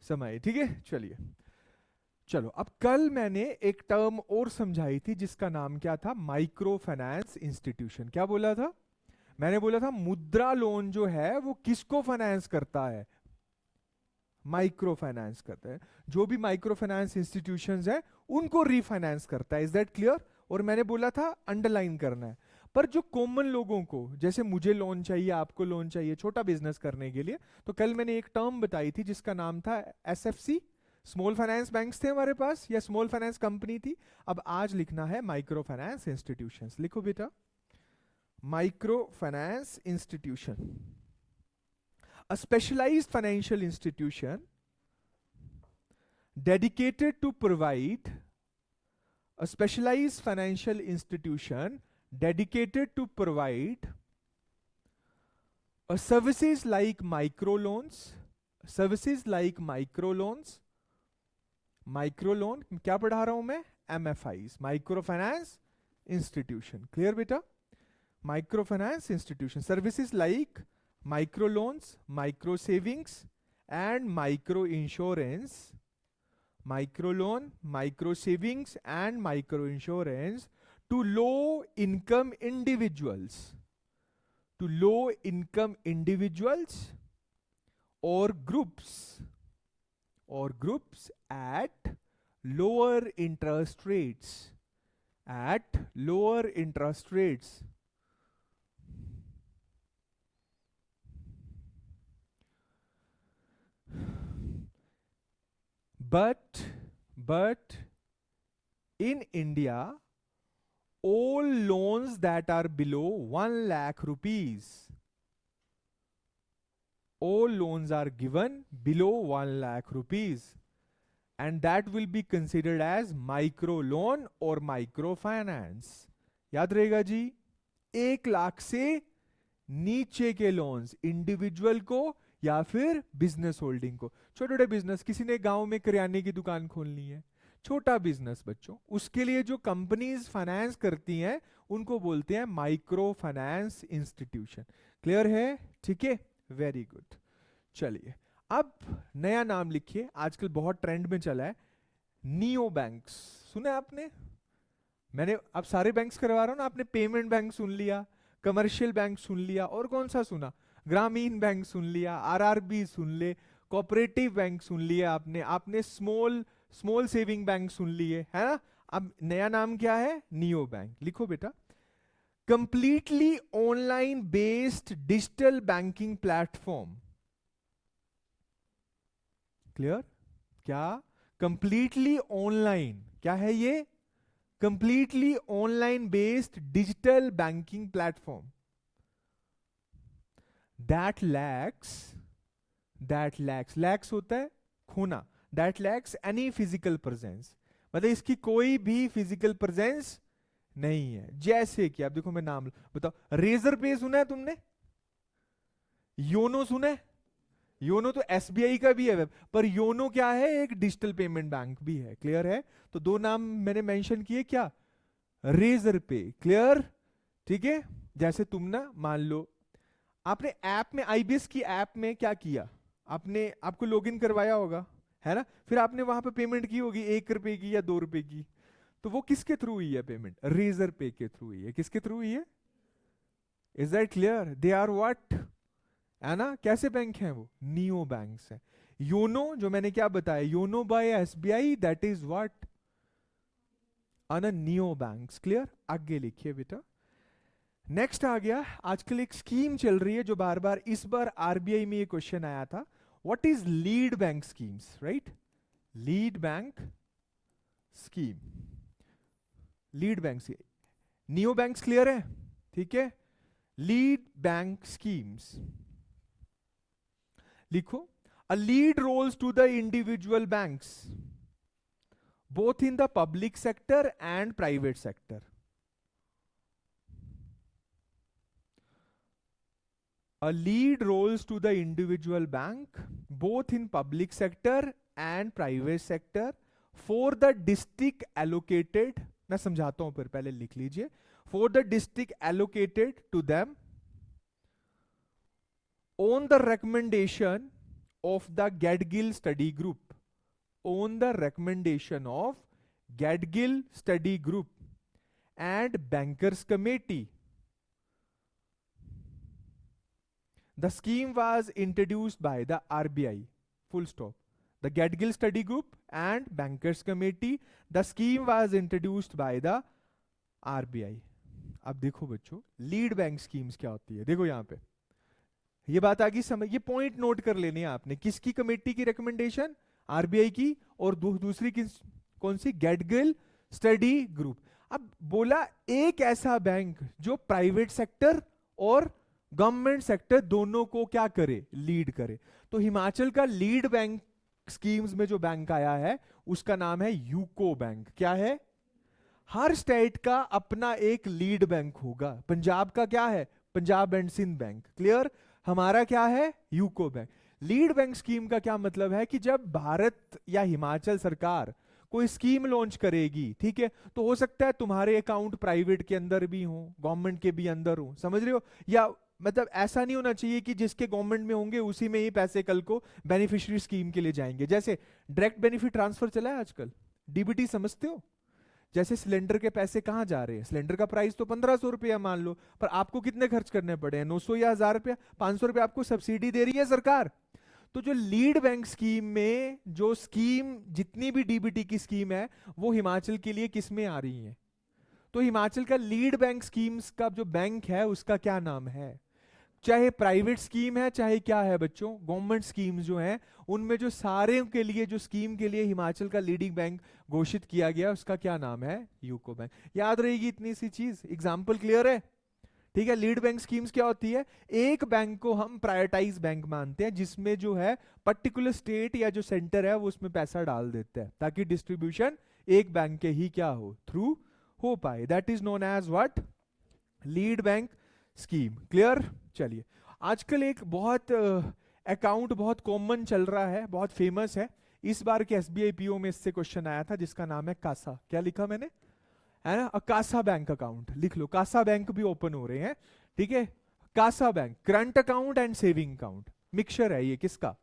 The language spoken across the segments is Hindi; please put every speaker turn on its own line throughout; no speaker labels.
समय, ठीक है। चलिए, चलो अब कल मैंने एक टर्म और समझाई थी जिसका नाम क्या था, माइक्रो फाइनेंस इंस्टीट्यूशन। क्या बोला था मैंने? बोला था मुद्रा लोन जो है वो किसको फाइनेंस करता है? माइक्रो फाइनेंस करता है। जो भी माइक्रो फाइनेंस इंस्टीट्यूशंस है उनको रीफाइनेंस करता है। Is that clear? और मैंने बोला था अंडरलाइन करना है। पर जो कॉमन लोगों को, जैसे मुझे लोन चाहिए, आपको लोन चाहिए छोटा बिजनेस करने के लिए, तो कल मैंने एक टर्म बताई थी जिसका नाम था एसएफसी। स्मॉल फाइनेंस बैंक्स थे हमारे पास, या स्मॉल फाइनेंस कंपनी थी। अब आज लिखना है माइक्रो फाइनेंस इंस्टीट्यूशंस। लिखो बेटा, micro finance institution, a specialized financial institution dedicated to provide a specialized financial institution dedicated to provide a services like microloans, services like microloans, microloan क्या पढ़ा रहा हूं मैं? MFIs, micro finance institution. Clear बेटा? Micro finance institution, services like micro loans, micro savings and micro insurance, micro loan, micro savings and micro insurance to low income individuals, to low income individuals or groups at lower interest rates, at lower interest rates. But in India, all loans that are below 1 lakh rupees, all loans are given below 1 lakh rupees, and that will be considered as micro loan or micro finance. याद रहेगा जी, 1 लाख से नीचे के लोन्स इंडिविजुअल को या फिर बिजनेस होल्डिंग को। छोटे छोटे बिजनेस, किसी ने गांव में किराने की दुकान खोलनी है, छोटा बिजनेस बच्चों, उसके लिए जो कंपनीज फाइनेंस करती हैं उनको बोलते हैं माइक्रो फाइनेंस इंस्टीट्यूशन। क्लियर है? ठीक है, वेरी गुड। चलिए अब नया नाम लिखिए, आजकल बहुत ट्रेंड में चला है, नियो बैंक्स। सुना है आपने? मैंने अब सारे बैंक्स करवा रहा हूं ना, आपने पेमेंट बैंक सुन लिया, कमर्शियल बैंक सुन लिया, और कौन सा सुना? ग्रामीण बैंक सुन लिया, आरआरबी सुन ले, कोऑपरेटिव बैंक सुन लिया आपने, आपने स्मॉल स्मॉल सेविंग बैंक सुन लिए, है ना? अब नया नाम क्या है? Neo bank. लिखो बेटा, completely online based digital banking platform. Clear? क्या? कंप्लीटली ऑनलाइन, क्या है ये? Completely online based digital banking platform that lakhs होता है खोना, that lakhs any physical presence, मतलब इसकी कोई भी फिजिकल प्रेजेंस नहीं है। जैसे कि आप देखो, मैं नाम बताओ, रेजर पे सुना है तुमने? योनो सुना है? योनो तो एसबीआई का भी है, पर योनो क्या है? एक डिजिटल पेमेंट बैंक भी है। क्लियर है? तो दो नाम मैंने मेंशन किए, क्या? रेजर पे। क्लियर? ठीक है। जैसे तुम ना मान लो आपने ऐप में, आईबीएस की ऐप में क्या किया, आपने आपको लॉगिन करवाया होगा, है ना? फिर आपने वहां पे पेमेंट की होगी 1 रुपए की या 2 रुपए की, तो वो किसके थ्रू हुई है पेमेंट? रेजर पे के थ्रू हुई है। किसके थ्रू हुई है? Is that clear? They are what, है ना? कैसे बैंक हैं वो? नियो बैंक्स हैं। योनो जो मैंने क्या बताया, YONO by SBI, that is what? Uh neo banks. Clear? आगे लिखिए बेटा। नेक्स्ट आ गया, आजकल एक स्कीम चल रही है जो बार बार, इस बार आरबीआई में ये क्वेश्चन आया था, what is lead bank schemes? Right, lead bank scheme, lead bank से नियो बैंक्स। क्लियर है? ठीक है। लीड बैंक स्कीम्स लिखो, a lead roles to the individual banks both in the public sector and private sector. A lead roles to the individual bank, both in public sector and private sector, for the district allocated, मैं समझाता हूं, फिर पहले लिख लीजिए, for the district allocated to them on the recommendation of the Gadgil study group, on the recommendation of Gadgil study group and bankers committee, the scheme was introduced by the RBI. Full stop. The Gadgil study group and bankers committee, the scheme was introduced by the RBI. अब देखो बच्चों, लीड बैंक स्कीम्स क्या होती है, देखो यहां पे ये बात आ गई समझ, ये पॉइंट नोट कर लेने हैं आपने। किसकी कमेटी की रिकमेंडेशन? आरबीआई की। और दूसरी कौन सी? गैडगिल स्टडी ग्रुप। अब बोला एक ऐसा बैंक जो प्राइवेट सेक्टर और गवर्नमेंट सेक्टर दोनों को क्या करे? लीड करे। तो हिमाचल का लीड बैंक स्कीम्स में जो बैंक आया है उसका नाम है यूको बैंक। क्या है? हर स्टेट का अपना एक लीड बैंक होगा। पंजाब का क्या है? Punjab and Sindh bank. Clear? हमारा क्या है? UCO bank. Lead bank scheme का क्या मतलब है कि जब भारत या हिमाचल सरकार कोई स्कीम लॉन्च करेगी, ठीक है, तो हो सकता है तुम्हारे अकाउंट प्राइवेट के अंदर भी हो, गवर्नमेंट के भी अंदर हो, समझ रहे हो? या मतलब ऐसा नहीं होना चाहिए कि जिसके गवर्नमेंट में होंगे उसी में ही पैसे कल को बेनिफिशियरी स्कीम के लिए जाएंगे। जैसे डायरेक्ट बेनिफिट ट्रांसफर चला है आजकल, डीबीटी समझते हो? जैसे सिलेंडर के पैसे कहां जा रहे हैं? सिलेंडर का प्राइस तो 1500 रुपया मान लो, पर आपको कितने खर्च करने पड़े हैं? 900 या 1000 रुपया? 500 रुपया आपको सब्सिडी दे रही है सरकार। तो जो लीड बैंक स्कीम में जो स्कीम जितनी भी डीबीटी की स्कीम है वो हिमाचल के लिए किस में आ रही है? तो हिमाचल का लीड बैंक स्कीम्स का जो बैंक है उसका क्या नाम है? चाहे प्राइवेट स्कीम है चाहे क्या है बच्चों, गवर्नमेंट स्कीम जो है उनमें जो सारे के लिए जो स्कीम के लिए हिमाचल का लीडिंग बैंक घोषित किया गया उसका क्या नाम है? UCO bank. याद रहेगी इतनी सी चीज, एग्जाम्पल क्लियर है? ठीक है। लीड बैंक स्कीम्स क्या होती है? एक बैंक को हम प्रायोरिटाइज बैंक मानते हैं जिसमें जो है पर्टिकुलर स्टेट या जो सेंटर है वो उसमें पैसा डाल देता है ताकि डिस्ट्रीब्यूशन एक बैंक के ही क्या हो? थ्रू हो पाए। That is known as what? Lead bank scheme. Clear? चलिए, आजकल एक बहुत अकाउंट बहुत कॉमन चल रहा है, बहुत फेमस है। इस बार के एसबीआई पीओ में इससे क्वेश्चन आया था जिसका नाम है कासा। क्या लिखा मैंने? है ना? कासा बैंक अकाउंट लिख लो। कासा बैंक भी ओपन हो रहे हैं, ठीक है। CASA bank current account and saving account mixture है ये। किसका?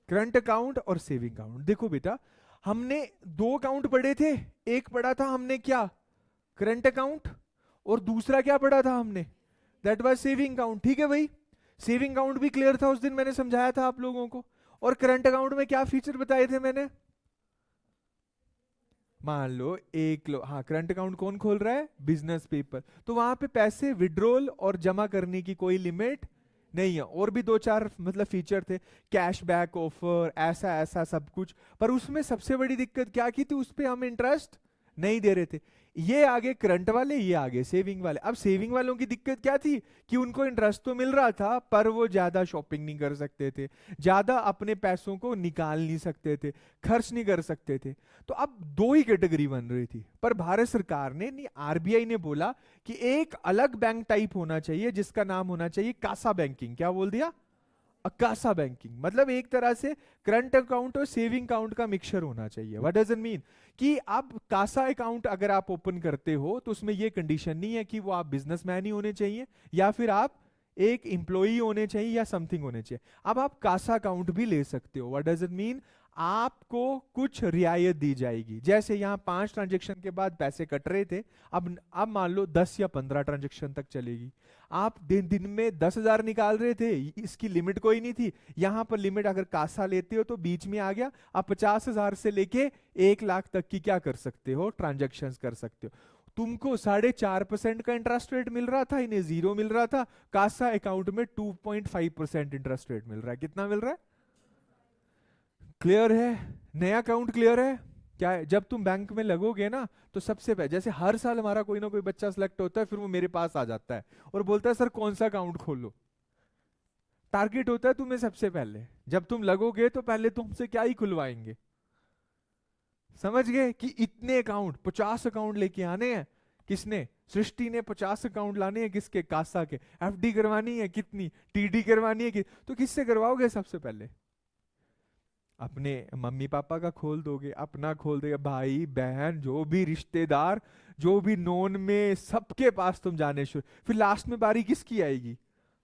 करंट अकाउंट और सेविंग अकाउंट। देखो बेटा, हमने दो अकाउंट पढ़े थे। एक पढ़ा था हमने क्या? Current account. और दूसरा क्या पढ़ा था हमने? That was saving account. ठीक है भाई, सेविंग अकाउंट भी क्लियर था उस दिन, मैंने समझाया था आप लोगों को। और करंट अकाउंट में क्या फीचर बताए थे मैंने? मान लो एक हाँ, करंट अकाउंट कौन खोल रहा है? Business people. तो वहां पे पैसे विड्रॉल और जमा करने की कोई लिमिट नहीं है। और भी दो चार मतलब फीचर थे, कैशबैक ऑफर, ऐसा ऐसा सब कुछ। पर उसमें सबसे बड़ी दिक्कत क्या की थी? उस पर हम इंटरेस्ट नहीं दे रहे थे। ये आगे करंट वाले, ये आगे सेविंग वाले। अब सेविंग वालों की दिक्कत क्या थी कि उनको इंटरेस्ट तो मिल रहा था पर वो ज्यादा शॉपिंग नहीं कर सकते थे, ज्यादा अपने पैसों को निकाल नहीं सकते थे, खर्च नहीं कर सकते थे। तो अब दो ही कैटेगरी बन रही थी। पर भारत सरकार ने नहीं, आरबीआई ने बोला कि एक अलग बैंक टाइप होना चाहिए जिसका नाम होना चाहिए कासा बैंकिंग। क्या बोल दिया? कासा बैंकिंग। मतलब एक तरह से करंट अकाउंट और सेविंग अकाउंट का मिक्सचर होना चाहिए। What does it mean? कि आप कासा अकाउंट अगर आप ओपन करते हो तो उसमें ये कंडीशन नहीं है कि वो आप बिजनेसमैन ही होने चाहिए या फिर आप एक एम्प्लॉई होने चाहिए या समथिंग होने चाहिए। अब आप कासा अकाउंट भी ले सकते हो। What does it mean? आपको कुछ रियायत दी जाएगी। जैसे यहां 5 ट्रांजेक्शन के बाद पैसे कट रहे थे, अब मान लो 10 या 15 ट्रांजेक्शन तक चलेगी। आप दिन में 10,000 निकाल रहे थे, इसकी लिमिट कोई नहीं थी। यहां पर लिमिट अगर कासा लेते हो तो बीच में आ गया। आप 50,000 से लेके 1 लाख तक की क्या कर सकते हो? ट्रांजेक्शन कर सकते हो। तुमको 4.5% का इंटरेस्ट रेट मिल रहा था, इन्हें 0 मिल रहा था। कासा अकाउंट में 2.5% इंटरेस्ट रेट मिल रहा है। कितना मिल रहा है? क्लियर है? नया अकाउंट क्लियर है? क्या है, जब तुम बैंक में लगोगे ना तो सबसे पहले, जैसे हर साल हमारा कोई ना कोई बच्चा सिलेक्ट होता है, फिर वो मेरे पास आ जाता है और बोलता है सर कौन सा अकाउंट खोलो। टारगेट होता है तुम्हें सबसे पहले, जब तुम लगोगे तो पहले तुमसे क्या ही खुलवाएंगे। समझ गए कि इतने अकाउंट, 50 अकाउंट लेके आने हैं। किसने? सृष्टि ने 50 अकाउंट लाने हैं। किसके? कासा के। एफडी करवानी है कितनी? टीडी करवानी है तो किससे करवाओगे सबसे पहले? अपने मम्मी पापा का खोल दोगे, अपना खोल दोगे, भाई बहन जो भी रिश्तेदार, जो भी नोन में, सबके पास तुम जाने शुरू। फिर लास्ट में बारी किसकी आएगी?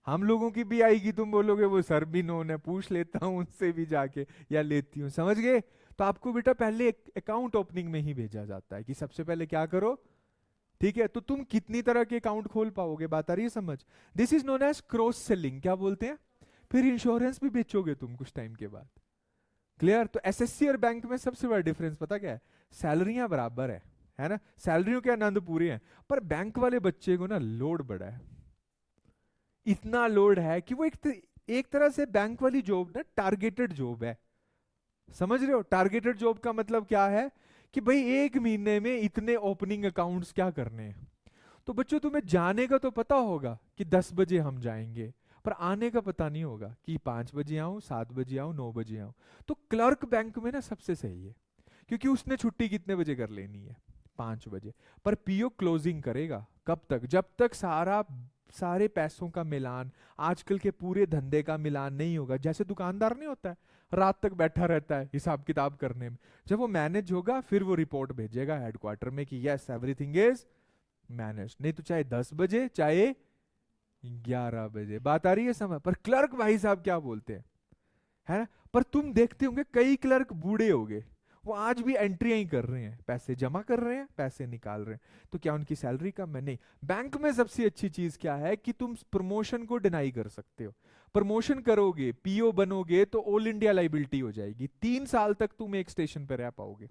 हम लोगों की भी आएगी, तुम बोलोगे वो सर भी नोन है, पूछ लेता हूं उनसे भी जाके, या लेती हूँ, समझ गए? तो आपको बेटा पहले अकाउंट ओपनिंग में ही भेजा जाता है कि सबसे पहले क्या करो, ठीक है? तो तुम कितनी तरह के अकाउंट खोल पाओगे, बात आ रही है समझ? This is known as cross selling, क्या बोलते हैं? फिर इंश्योरेंस भी बेचोगे तुम कुछ टाइम के बाद। क्लियर? तो एसएससी और बैंक में सबसे बड़ा डिफरेंस पता क्या है? सैलरियां बराबर है ना, सैलरियों के आनंद पूरे हैं, पर बैंक वाले बच्चे को ना लोड बड़ा है। इतना लोड है कि वो एक तरह से बैंक वाली जॉब ना टारगेटेड जॉब है। समझ रहे हो? टारगेटेड जॉब का मतलब क्या है कि भाई एक महीने में इतने ओपनिंग अकाउंट्स क्या करने हैं। तो बच्चों तुम्हें जाने का तो पता होगा कि 10 बजे हम जाएंगे, पर आने का पता नहीं होगा कि 5 बजे आऊं, 7 बजे आऊं, 9 बजे आऊं। तो क्लर्क बैंक में ना सबसे सही है, क्योंकि उसने छुट्टी कितने बजे कर लेनी है? 5 बजे। पर पीओ क्लोजिंग करेगा कब तक? जब तक सारे पैसों का मिलान, आजकल के पूरे धंधे का मिलान नहीं होगा। जैसे दुकानदार नहीं होता है, रात तक बैठा रहता है हिसाब किताब करने में, जब वो मैनेज होगा फिर वो रिपोर्ट भेजेगा हेडक्वार्टर में कि यस एवरीथिंग इज मैनेज। नहीं तो चाहे 10 बजे चाहे 11 बजे, बात आ रही है समझ? पर क्लर्क भाई साहब क्या बोलते हैं, है ना? पर तुम देखते होंगे कई क्लर्क बूढ़े हो गए, वो आज भी एंट्रियां ही कर रहे हैं, पैसे जमा कर रहे हैं, पैसे निकाल रहे हैं। तो क्या उनकी सैलरी कम है? नहीं। बैंक में सबसे अच्छी चीज क्या है कि तुम प्रमोशन को डिनाई कर सकते हो। प्रमोशन करोगे, पीओ बनोगे, तो ऑल इंडिया लाइबिलिटी हो जाएगी, 3 साल तक तुम एक स्टेशन पर रह पाओगे।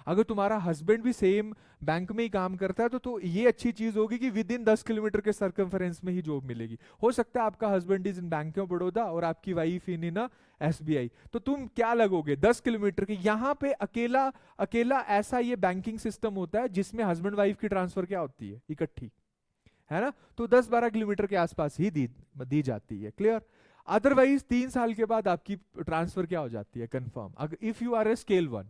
अगर तुम्हारा हस्बैंड भी सेम बैंक में ही काम करता है तो ये अच्छी चीज होगी कि विद इन 10 किलोमीटर के सर्कमफरेंस में ही जॉब मिलेगी। हो सकता है आपका husband is in bank of Baroda और आपकी वाइफ इन एसबीआई, तो तुम क्या लगोगे 10 किलोमीटर के? यहां पे अकेला अकेला ऐसा ये बैंकिंग सिस्टम होता है जिसमें हस्बैंड वाइफ की ट्रांसफर क्या होती है, इकट्ठी, है ना? तो 10-12 किलोमीटर के आसपास ही दी जाती है। क्लियर? अदरवाइज 3 साल के बाद आपकी ट्रांसफर क्या हो जाती है, कंफर्म, अगर if you are a scale 1।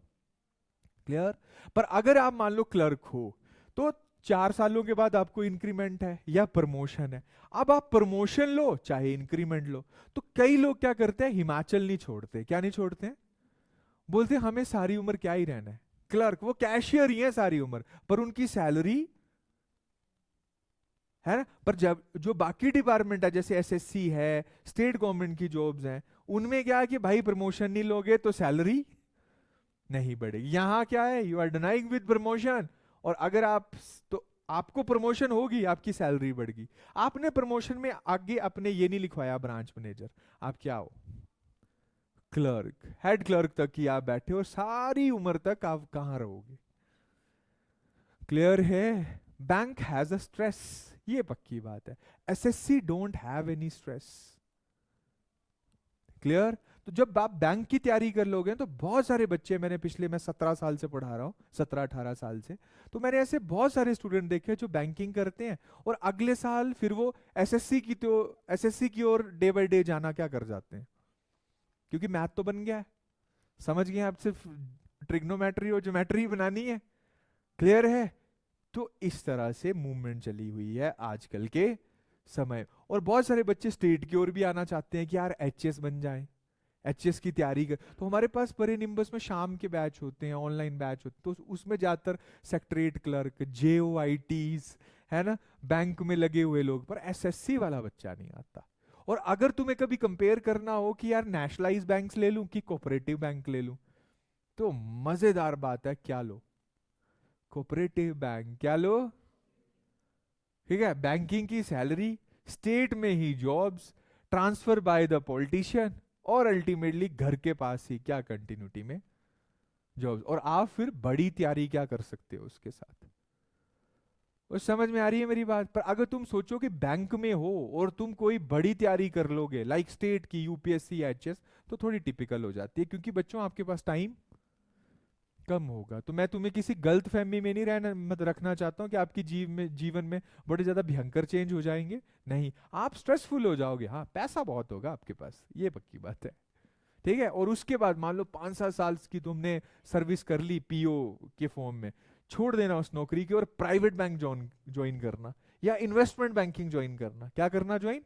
Clear? पर अगर आप मान लो क्लर्क हो, तो 4 सालों के बाद आपको इंक्रीमेंट है या प्रमोशन है। अब आप प्रमोशन लो चाहे इंक्रीमेंट लो, तो कई लोग क्या करते हैं, हिमाचल नहीं छोड़ते। क्या नहीं छोड़ते हैं? बोलते हैं, हमें सारी उम्र क्या ही रहना है क्लर्क, वो कैशियर ही है सारी उम्र, पर उनकी सैलरी, है ना? पर जब जो बाकी डिपार्टमेंट है जैसे एसएससी है, स्टेट गवर्नमेंट की जॉब्स हैं, उनमें क्या है कि भाई प्रमोशन नहीं लोगे तो सैलरी नहीं बढ़ेगी। यहां क्या है, you are denying with promotion, और अगर आप, तो आपको प्रमोशन होगी, आपकी सैलरी बढ़ेगी। आपने प्रमोशन में आगे अपने ये नहीं लिखवाया ब्रांच मैनेजर, आप क्या हो, क्लर्क, हेड क्लर्क तक ही आप बैठे हो, सारी उम्र तक आप कहां रहोगे? क्लियर है? बैंक हैज अ स्ट्रेस, ये पक्की बात है। SSC don't have any stress. Clear? तो जब आप बैंक की तैयारी कर लोगे तो बहुत सारे बच्चे, मैं 17 साल से पढ़ा रहा हूँ, 17-18 साल से, तो मैंने ऐसे बहुत सारे स्टूडेंट देखे जो बैंकिंग करते हैं और अगले साल फिर वो एसएससी की ओर डे बाय डे जाना क्या कर जाते हैं, क्योंकि मैथ तो बन गया है, समझ गए आप, सिर्फ ट्रिग्नोमेट्री और ज्योमेट्री बनानी है। क्लियर है? तो इस तरह से मूवमेंट चली हुई है आजकल के समय। और बहुत सारे बच्चे स्टेट की ओर भी आना चाहते हैं कि यार एचएस बन जाए, एचएस की तैयारी कर, तो हमारे पास परे निम्बस में शाम के बैच होते हैं, ऑनलाइन बैच होते हैं, तो उसमें ज्यादातर सेक्रेटरीट क्लर्क, जेओआईटीज, है ना, बैंक में लगे हुए लोग, पर एसएससी वाला बच्चा नहीं आता। और अगर तुम्हें कभी कंपेयर करना हो कि यार नेशनलाइज बैंक्स ले लूं कि कोऑपरेटिव बैंक ले लूं, तो मजेदार बात है, क्या लो, कोऑपरेटिव बैंक क्या लो। ठीक है? बैंकिंग की सैलरी, स्टेट में ही jobs, transfer by the politician, और अल्टीमेटली घर के पास ही क्या कंटिन्यूटी में जॉब्स, और आप फिर बड़ी तैयारी क्या कर सकते हो उसके साथ। वो समझ में आ रही है मेरी बात? पर अगर तुम सोचो कि बैंक में हो और तुम कोई बड़ी तैयारी कर लोगे लाइक स्टेट की, यूपीएससी, एचएस, तो थोड़ी टिपिकल हो जाती है, क्योंकि बच्चों आपके पास टाइम कम होगा। तो मैं तुम्हें किसी गलत फहमी में नहीं रहना मत रखना चाहता हूं कि आपकी जीवन में बड़े ज्यादा भयंकर चेंज हो जाएंगे, नहीं, आप स्ट्रेसफुल हो जाओगे। हाँ, पैसा बहुत होगा आपके पास, ये पक्की बात है। ठीक है? और उसके बाद मान लो 5-7 साल की तुमने सर्विस कर ली पीओ के फॉर्म में, छोड़ देना उस नौकरी की और प्राइवेट बैंक ज्वाइन करना, या इन्वेस्टमेंट बैंकिंग ज्वाइन करना। क्या करना ज्वाइन?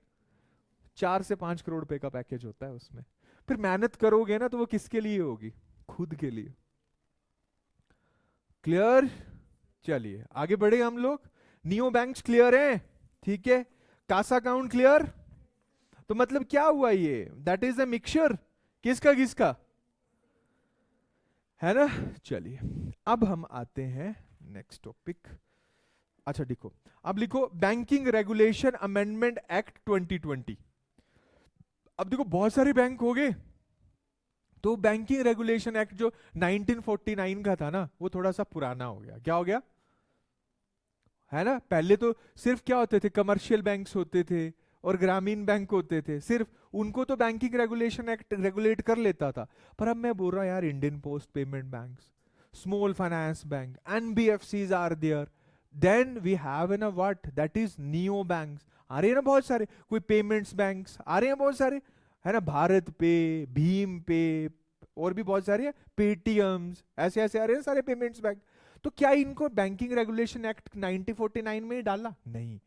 4 से 5 करोड़ रुपए का पैकेज होता है उसमें। फिर मेहनत करोगे ना तो वो किसके लिए होगी? खुद के लिए। क्लियर? चलिए आगे बढ़े हम लोग। नियो बैंक्स क्लियर हैं? ठीक है। CASA account clear? तो मतलब क्या हुआ ये, दैट इज अ मिक्सचर किसका किसका, है ना। चलिए अब हम आते हैं नेक्स्ट टॉपिक। अच्छा देखो, अब लिखो बैंकिंग रेगुलेशन अमेंडमेंट एक्ट 2020। अब देखो बहुत सारे बैंक हो गए, तो बैंकिंग रेगुलेशन एक्ट जो 1949 का था ना, वो थोड़ा सा पुराना हो गया। क्या हो गया, है ना। पहले तो सिर्फ क्या होते थे, कमर्शियल बैंक्स होते थे और ग्रामीण बैंक होते थे, सिर्फ उनको तो बैंकिंग रेगुलेशन एक्ट रेगुलेट कर लेता था। पर अब मैं बोल रहा हूं यार, Indian post payment banks, small finance bank, NBFCs are there, then we have an what that is neo banks, आ रहे हैं ना बहुत सारे, कोई पेमेंट्स बैंक्स आ रहे हैं बहुत सारे, है ना, भारत पे, भीम पे, और भी बहुत सारे पेटीएम्स, ऐसे ऐसे आ रहे हैं सारे पेमेंट्स बैंक। तो क्या इनको बैंकिंग रेगुलेशन एक्ट 1949 में ही डाला? नहीं।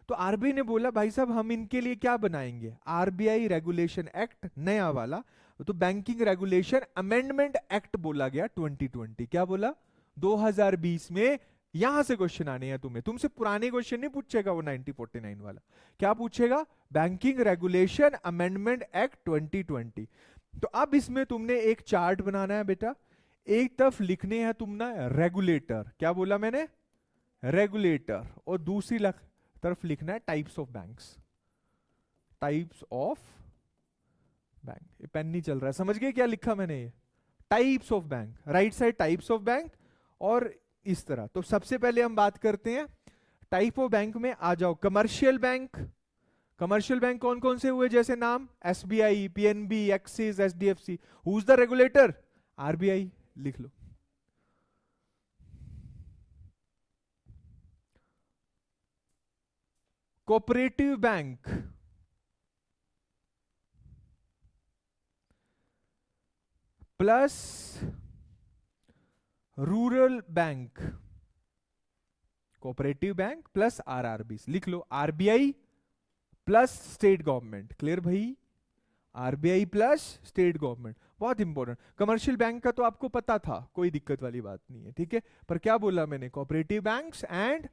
तो आरबीआई ने बोला भाई साहब हम इनके लिए क्या बनाएंगे, आरबीआई रेगुलेशन एक्ट नया वाला। तो बैंकिंग रेगुलेशन अमेंडमेंट एक्ट बोला गया 2020। क्या बोला, 2020 में। यहां से क्वेश्चन आने हैं तुम्हें, तुमसे पुराने क्वेश्चन नहीं पूछेगा वो 1949 वाला, क्या पूछेगा, बैंकिंग रेगुलेशन अमेंडमेंट एक्ट 2020। तो अब इसमें तुमने एक चार्ट बनाना है बेटा, एक तरफ लिखने हैं तुम ना रेगुलेटर, क्या बोला मैंने, रेगुलेटर, और दूसरी तरफ लिखना है types of banks, types of bank. ये पेन नहीं चल रहा है, समझ गए क्या लिखा मैंने, ये types of bank, right side types of bank, और इस तरह। तो सबसे पहले हम बात करते हैं टाइप ऑफ बैंक में, आ जाओ कमर्शियल बैंक। कमर्शियल बैंक कौन कौन से हुए, जैसे नाम, SBI, PNB, Axis, HDFC. Who is the regulator, RBI, लिख लो। Cooperative bank, plus rural bank, cooperative bank plus RRB, लिख लो, RBI plus state government. Clear भाई, आरबीआई प्लस स्टेट गवर्नमेंट, बहुत इंपॉर्टेंट। कमर्शियल बैंक का तो आपको पता था, कोई दिक्कत वाली बात नहीं है, ठीक है। पर क्या बोला मैंने, cooperative banks and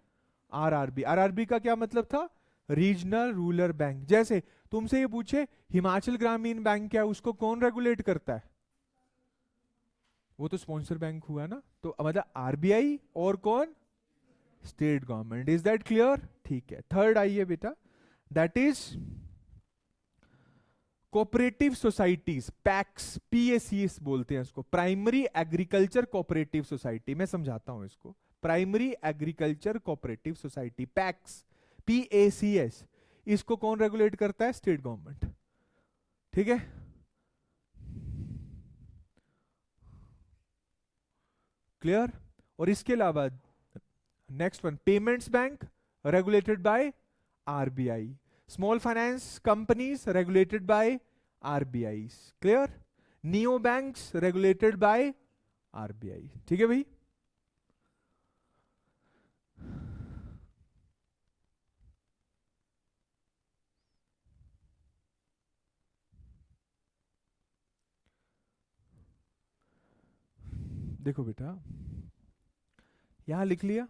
RRB. RRB का क्या मतलब था, रीजनल रूरल बैंक। जैसे तुमसे ये पूछे हिमाचल ग्रामीण बैंक क्या, उसको कौन रेगुलेट करता है, वो तो स्पॉन्सर बैंक हुआ ना। तो मतलब आरबीआई और कौन, state government. Is that clear, ठीक है। थर्ड आइए बेटा, that is cooperative societies, PACS, PACS बोलते हैं इसको, प्राइमरी एग्रीकल्चर कोऑपरेटिव सोसाइटी। मैं समझाता हूं इसको, primary agriculture cooperative society, PACS, PACS, इसको कौन रेगुलेट करता है, स्टेट गवर्नमेंट, ठीक है। क्लियर। और इसके अलावा next one, payments bank regulated by RBI, small finance companies regulated by RBI. Clear. Neo banks regulated by RBI, ठीक है भाई। देखो बेटा यहां लिख लिया।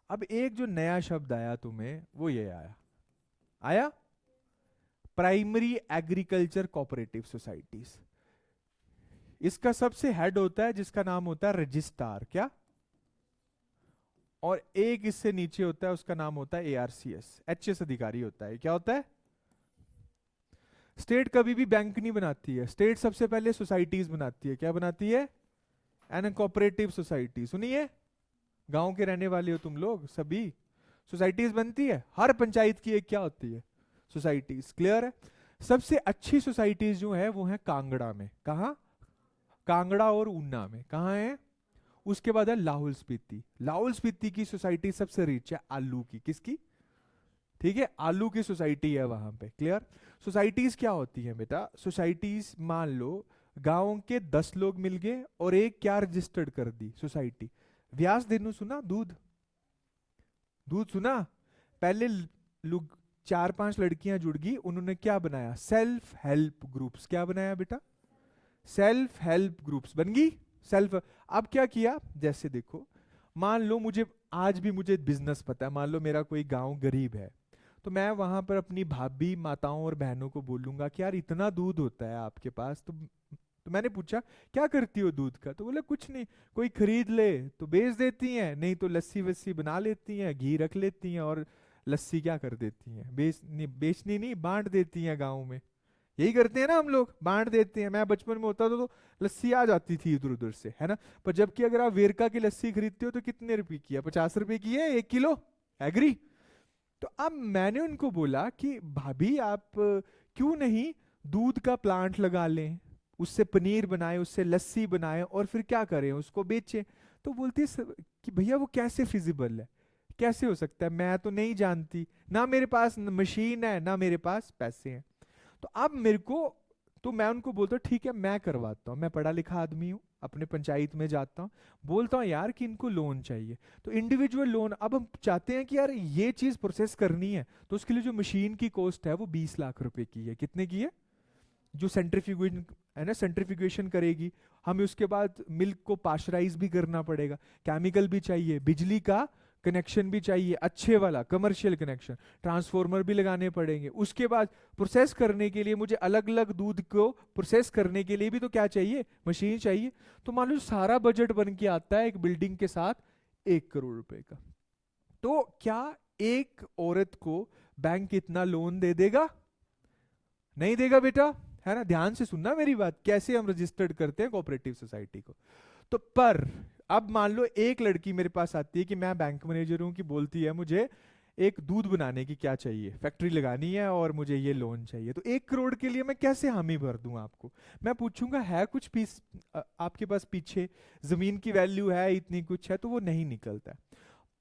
अब एक जो नया शब्द आया तुम्हें, वो ये आया, आया प्राइमरी एग्रीकल्चर कोऑपरेटिव सोसाइटीज। इसका सबसे हेड होता है जिसका नाम होता है रजिस्ट्रार, क्या, और एक इससे नीचे होता है उसका नाम होता है एआरसीएस, एचएस अधिकारी होता है। क्या होता है, स्टेट कभी भी बैंक नहीं बनाती है, स्टेट सबसे पहले सोसाइटीज बनाती है। क्या बनाती है, एन कोऑपरेटिव सोसाइटी। सुनिए, गांव के रहने वाले हो तुम लोग सभी, सोसाइटीज बनती है, हर पंचायत की एक क्या होती है, सोसाइटीज। क्लियर है। सबसे अच्छी सोसाइटीज जो है वो है कांगड़ा में, कहा, कांगड़ा और ऊना में, कहा है। उसके बाद है लाहौल स्पीति, लाहौल स्पीति की सोसाइटी सबसे रिच है, आलू की, किसकी, ठीक है, आलू की सोसाइटी है वहां पे। क्लियर। सोसाइटीज क्या होती है बेटा, सोसाइटीज मान लो गांव के 10 लोग मिल गए और एक क्या रजिस्टर्ड कर दी सोसाइटी, व्यास देनु सुना, दूध, दूध सुना, पहले लोग 4-5 लड़कियां जुड़ गई, उन्होंने क्या बनाया, सेल्फ हेल्प ग्रुप्स। क्या बनाया बेटा, सेल्फ हेल्प ग्रुप्स बन गई, सेल्फ। अब क्या किया, जैसे देखो मान लो मुझे आज भी मुझे बिजनेस पता है, मान लो मेरा कोई गांव गरीब है, तो मैं वहां पर अपनी भाभी माताओं और बहनों को बोलूंगा कि यार इतना दूध होता है आपके पास, तो मैंने पूछा क्या करती हो दूध का, तो बोले कुछ नहीं, कोई खरीद ले तो बेच देती हैं, नहीं तो लस्सी वस्सी बना लेती हैं, घी रख लेती हैं और लस्सी क्या कर देती हैं, बेचनी नहीं बांट देती हैं गाँव में। यही करते हैं ना हम लोग, बांट देते हैं। मैं बचपन में होता था तो लस्सी आ जाती थी इधर उधर से, है ना। पर जबकि अगर आप वेरका की लस्सी खरीदते हो तो कितने रुपए की है, 50 रुपए की है 1 किलो। एग्री। तो अब मैंने उनको बोला कि भाभी आप क्यों नहीं दूध का प्लांट लगा लें, उससे पनीर बनाए, उससे लस्सी बनाए और फिर क्या करें, उसको बेचें। तो बोलती है कि भैया वो कैसे फिजिबल है, कैसे हो सकता है, मैं तो नहीं जानती, ना मेरे पास मशीन है ना मेरे पास पैसे हैं। तो अब मेरे को, तो मैं उनको बोलता हूँ ठीक है मैं करवाता हूँ, मैं पढ़ा लिखा आदमी हूँ, अपने पंचायत में जाता हूँ, बोलता हूँ यार कि इनको लोन चाहिए, तो इंडिविजुअल लोन। अब हम चाहते हैं कि यार ये चीज प्रोसेस करनी है, तो उसके लिए जो मशीन की कॉस्ट है वो 20 लाख रुपए की है। कितने की है? जो सेंट्रीफ्यूगेशन है ना, सेंट्रीफ्यूगेशन करेगी, हमें उसके बाद मिल्क को पाश्चराइज भी करना पड़ेगा, केमिकल भी चाहिए, बिजली का कनेक्शन भी चाहिए, अच्छे वाला कमर्शियल कनेक्शन, ट्रांसफार्मर भी लगाने पड़ेंगे। उसके बाद प्रोसेस करने के लिए मुझे अलग अलग दूध को प्रोसेस करने के लिए भी तो क्या चाहिए, मशीन चाहिए। तो मान लो सारा बजट बन के आता है एक बिल्डिंग के साथ 1 करोड़ रुपए का। तो क्या एक औरत को बैंक इतना लोन दे देगा? नहीं देगा बेटा, है ना। ध्यान से सुनना मेरी बात, कैसे हम रजिस्टर्ड करते हैं कोऑपरेटिव सोसाइटी को। तो पर अब मान लो एक लड़की मेरे पास आती है कि मैं बैंक मैनेजर हूं, कि बोलती है मुझे एक दूध बनाने की क्या चाहिए, फैक्ट्री लगानी है और मुझे ये लोन चाहिए। तो 1 करोड़ के लिए मैं कैसे हामी भर दूं आपको? मैं पूछूंगा है कुछ पीस आपके पास पीछे, जमीन की वैल्यू है इतनी कुछ है, तो वो नहीं निकलता है।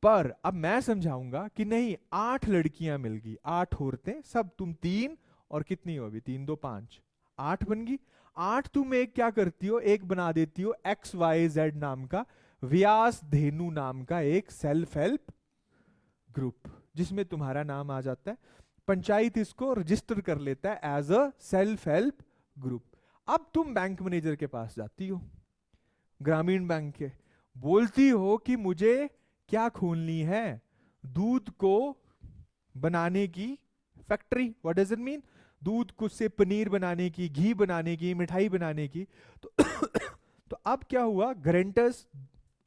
पर अब मैं समझाऊंगा कि नहीं, 8 लड़कियां मिल गई, 8 औरतें, सब तुम 3 और कितनी हो अभी, 3 2 5, 8 बन गई। 8 तुम एक क्या करती हो, एक बना देती हो XYZ नाम का, व्यास धेनु नाम का एक सेल्फ हेल्प ग्रुप, जिसमें तुम्हारा नाम आ जाता है, पंचायत इसको रजिस्टर कर लेता है as a self help group. अब तुम बैंक मैनेजर के पास जाती हो, ग्रामीण बैंक के, बोलती हो कि मुझे क्या खोलनी है, दूध को बनाने की factory. What does it mean? दूध को से पनीर बनाने की, घी बनाने की, मिठाई बनाने की। तो तो अब क्या हुआ, गारंटर्स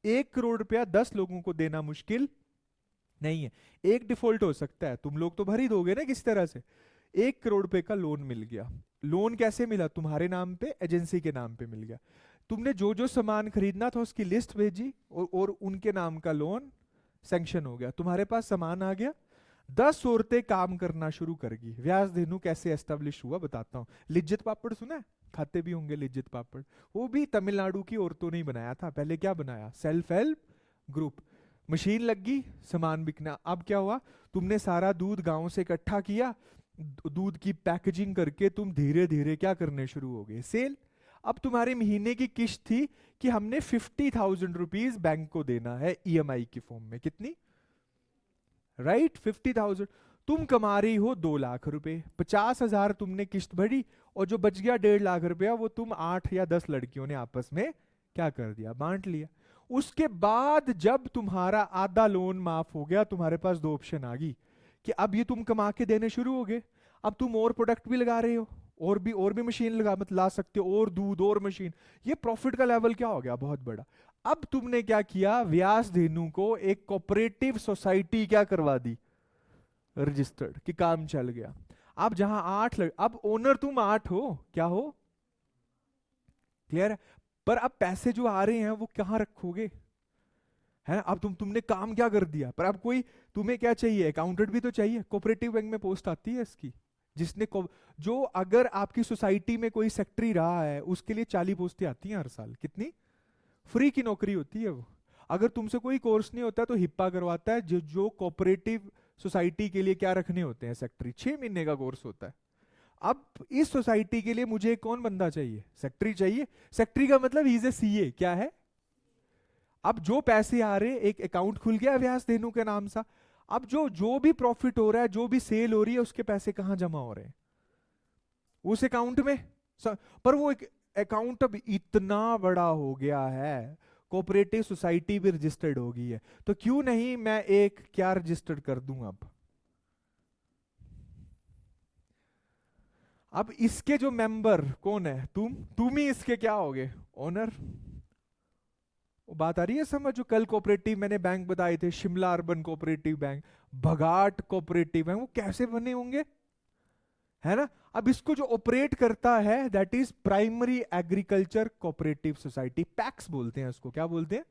1 करोड़ रुपया 10 लोगों को देना मुश्किल नहीं है। एक डिफॉल्ट हो सकता है, तुम लोग तो भर ही दोगे ना किस तरह से। 1 करोड़ रुपए का लोन मिल गया। लोन कैसे मिला? तुम्हारे नाम पे, एजेंसी के नाम पे मिल गया। तुमने जो जो सामान खरीदना था उसकी लिस्ट भेजी और उनके नाम का लोन सैंक्शन हो गया, तुम्हारे पास सामान आ गया। 10 औरतें काम करना शुरू कर गई। व्यास धेनु कैसे एस्टेब्लिश हुआ बताता हूँ। लिज्जत पापड़ सुना है? खाते भी होंगे लिज्जत पापड़। वो भी तमिलनाडु की औरतों ने ही बनाया था। पहले क्या बनाया? Self help group. मशीन लग गई, सामान बिकना। अब क्या हुआ, तुमने सारा दूध गांव से इकट्ठा किया, दूध की पैकेजिंग करके तुम धीरे धीरे क्या करने शुरू हो गए, सेल। अब तुम्हारे महीने की किश्त थी कि हमने 50,000 रुपीज बैंक को देना है EMI की फॉर्म में। कितनी? राइट, 50,000। तुम कमा रही हो 2 लाख रुपए, 50,000 तुमने किश्त भरी, और जो बच गया 1.5 लाख रुपया वो तुम 8 या 10 लड़कियों ने आपस में क्या कर दिया, बांट लिया। उसके बाद जब तुम्हारा आधा लोन माफ हो गया, तुम्हारे पास 2 ऑप्शन आ गई कि अब ये तुम कमा के देने शुरू हो गए। अब तुम और प्रोडक्ट भी लगा रहे हो, और भी मशीन लगा मत ला सकते हो, और दूध और मशीन। ये प्रॉफिट का लेवल क्या हो गया, बहुत बड़ा। अब तुमने क्या किया, व्यास धेनु को एक कोऑपरेटिव सोसाइटी क्या करवा दी, रजिस्टर्ड, कि काम चल गया। अब जहां अब ओनर तुम 8 हो, क्या हो, क्लियर है। पर अब पैसे जो आ रहे हैं वो कहां रखोगे, है। अब तुमने काम क्या कर दिया, पर अब कोई तुम्हें क्या चाहिए, अकाउंटेंट भी तो चाहिए। कोऑपरेटिव बैंक में पोस्ट आती है इसकी, जिसने जो अगर आपकी सोसाइटी में कोई सेक्रेटरी रहा है उसके लिए 40 पोस्टें आती हैं हर साल। कितनी? फ्री की नौकरी होती है वो। अगर तुमसे कोई कोर्स नहीं होता तो हिप्पा करवाता है, जो कोऑपरेटिव सोसाइटी के लिए क्या रखने होते हैं सेक्रेटरी, 6 महीने का कोर्स होता है। अब इस सोसाइटी के लिए मुझे कौन बंदा चाहिए, सेक्रेटरी चाहिए। सेक्रेटरी का मतलब ही इज ए CA, क्या है। अब जो पैसे आ रहे, एक अकाउंट खुल गया व्यास धेनु के नाम सा। अब जो जो भी प्रॉफिट हो रहा है, जो भी सेल हो रही है, उसके पैसे कहां जमा हो रहे हैं, उस अकाउंट में। पर वो एक अकाउंट अब इतना बड़ा हो गया है, कोऑपरेटिव सोसाइटी भी रजिस्टर्ड हो गई है, तो क्यों नहीं मैं एक क्या रजिस्टर्ड कर दूं अब, अब इसके जो मेंबर कौन है, तुम ही इसके क्या होगे, ओनर। वो बात आ रही है समझ, जो कल कोऑपरेटिव मैंने बैंक बताए थे, शिमला अर्बन कोऑपरेटिव बैंक, भगाट कोऑपरेटिव बैंक, वो कैसे बने होंगे, है ना। अब इसको जो ऑपरेट करता है that is primary agriculture cooperative society, PACS बोलते हैं उसको, क्या बोलते हैं।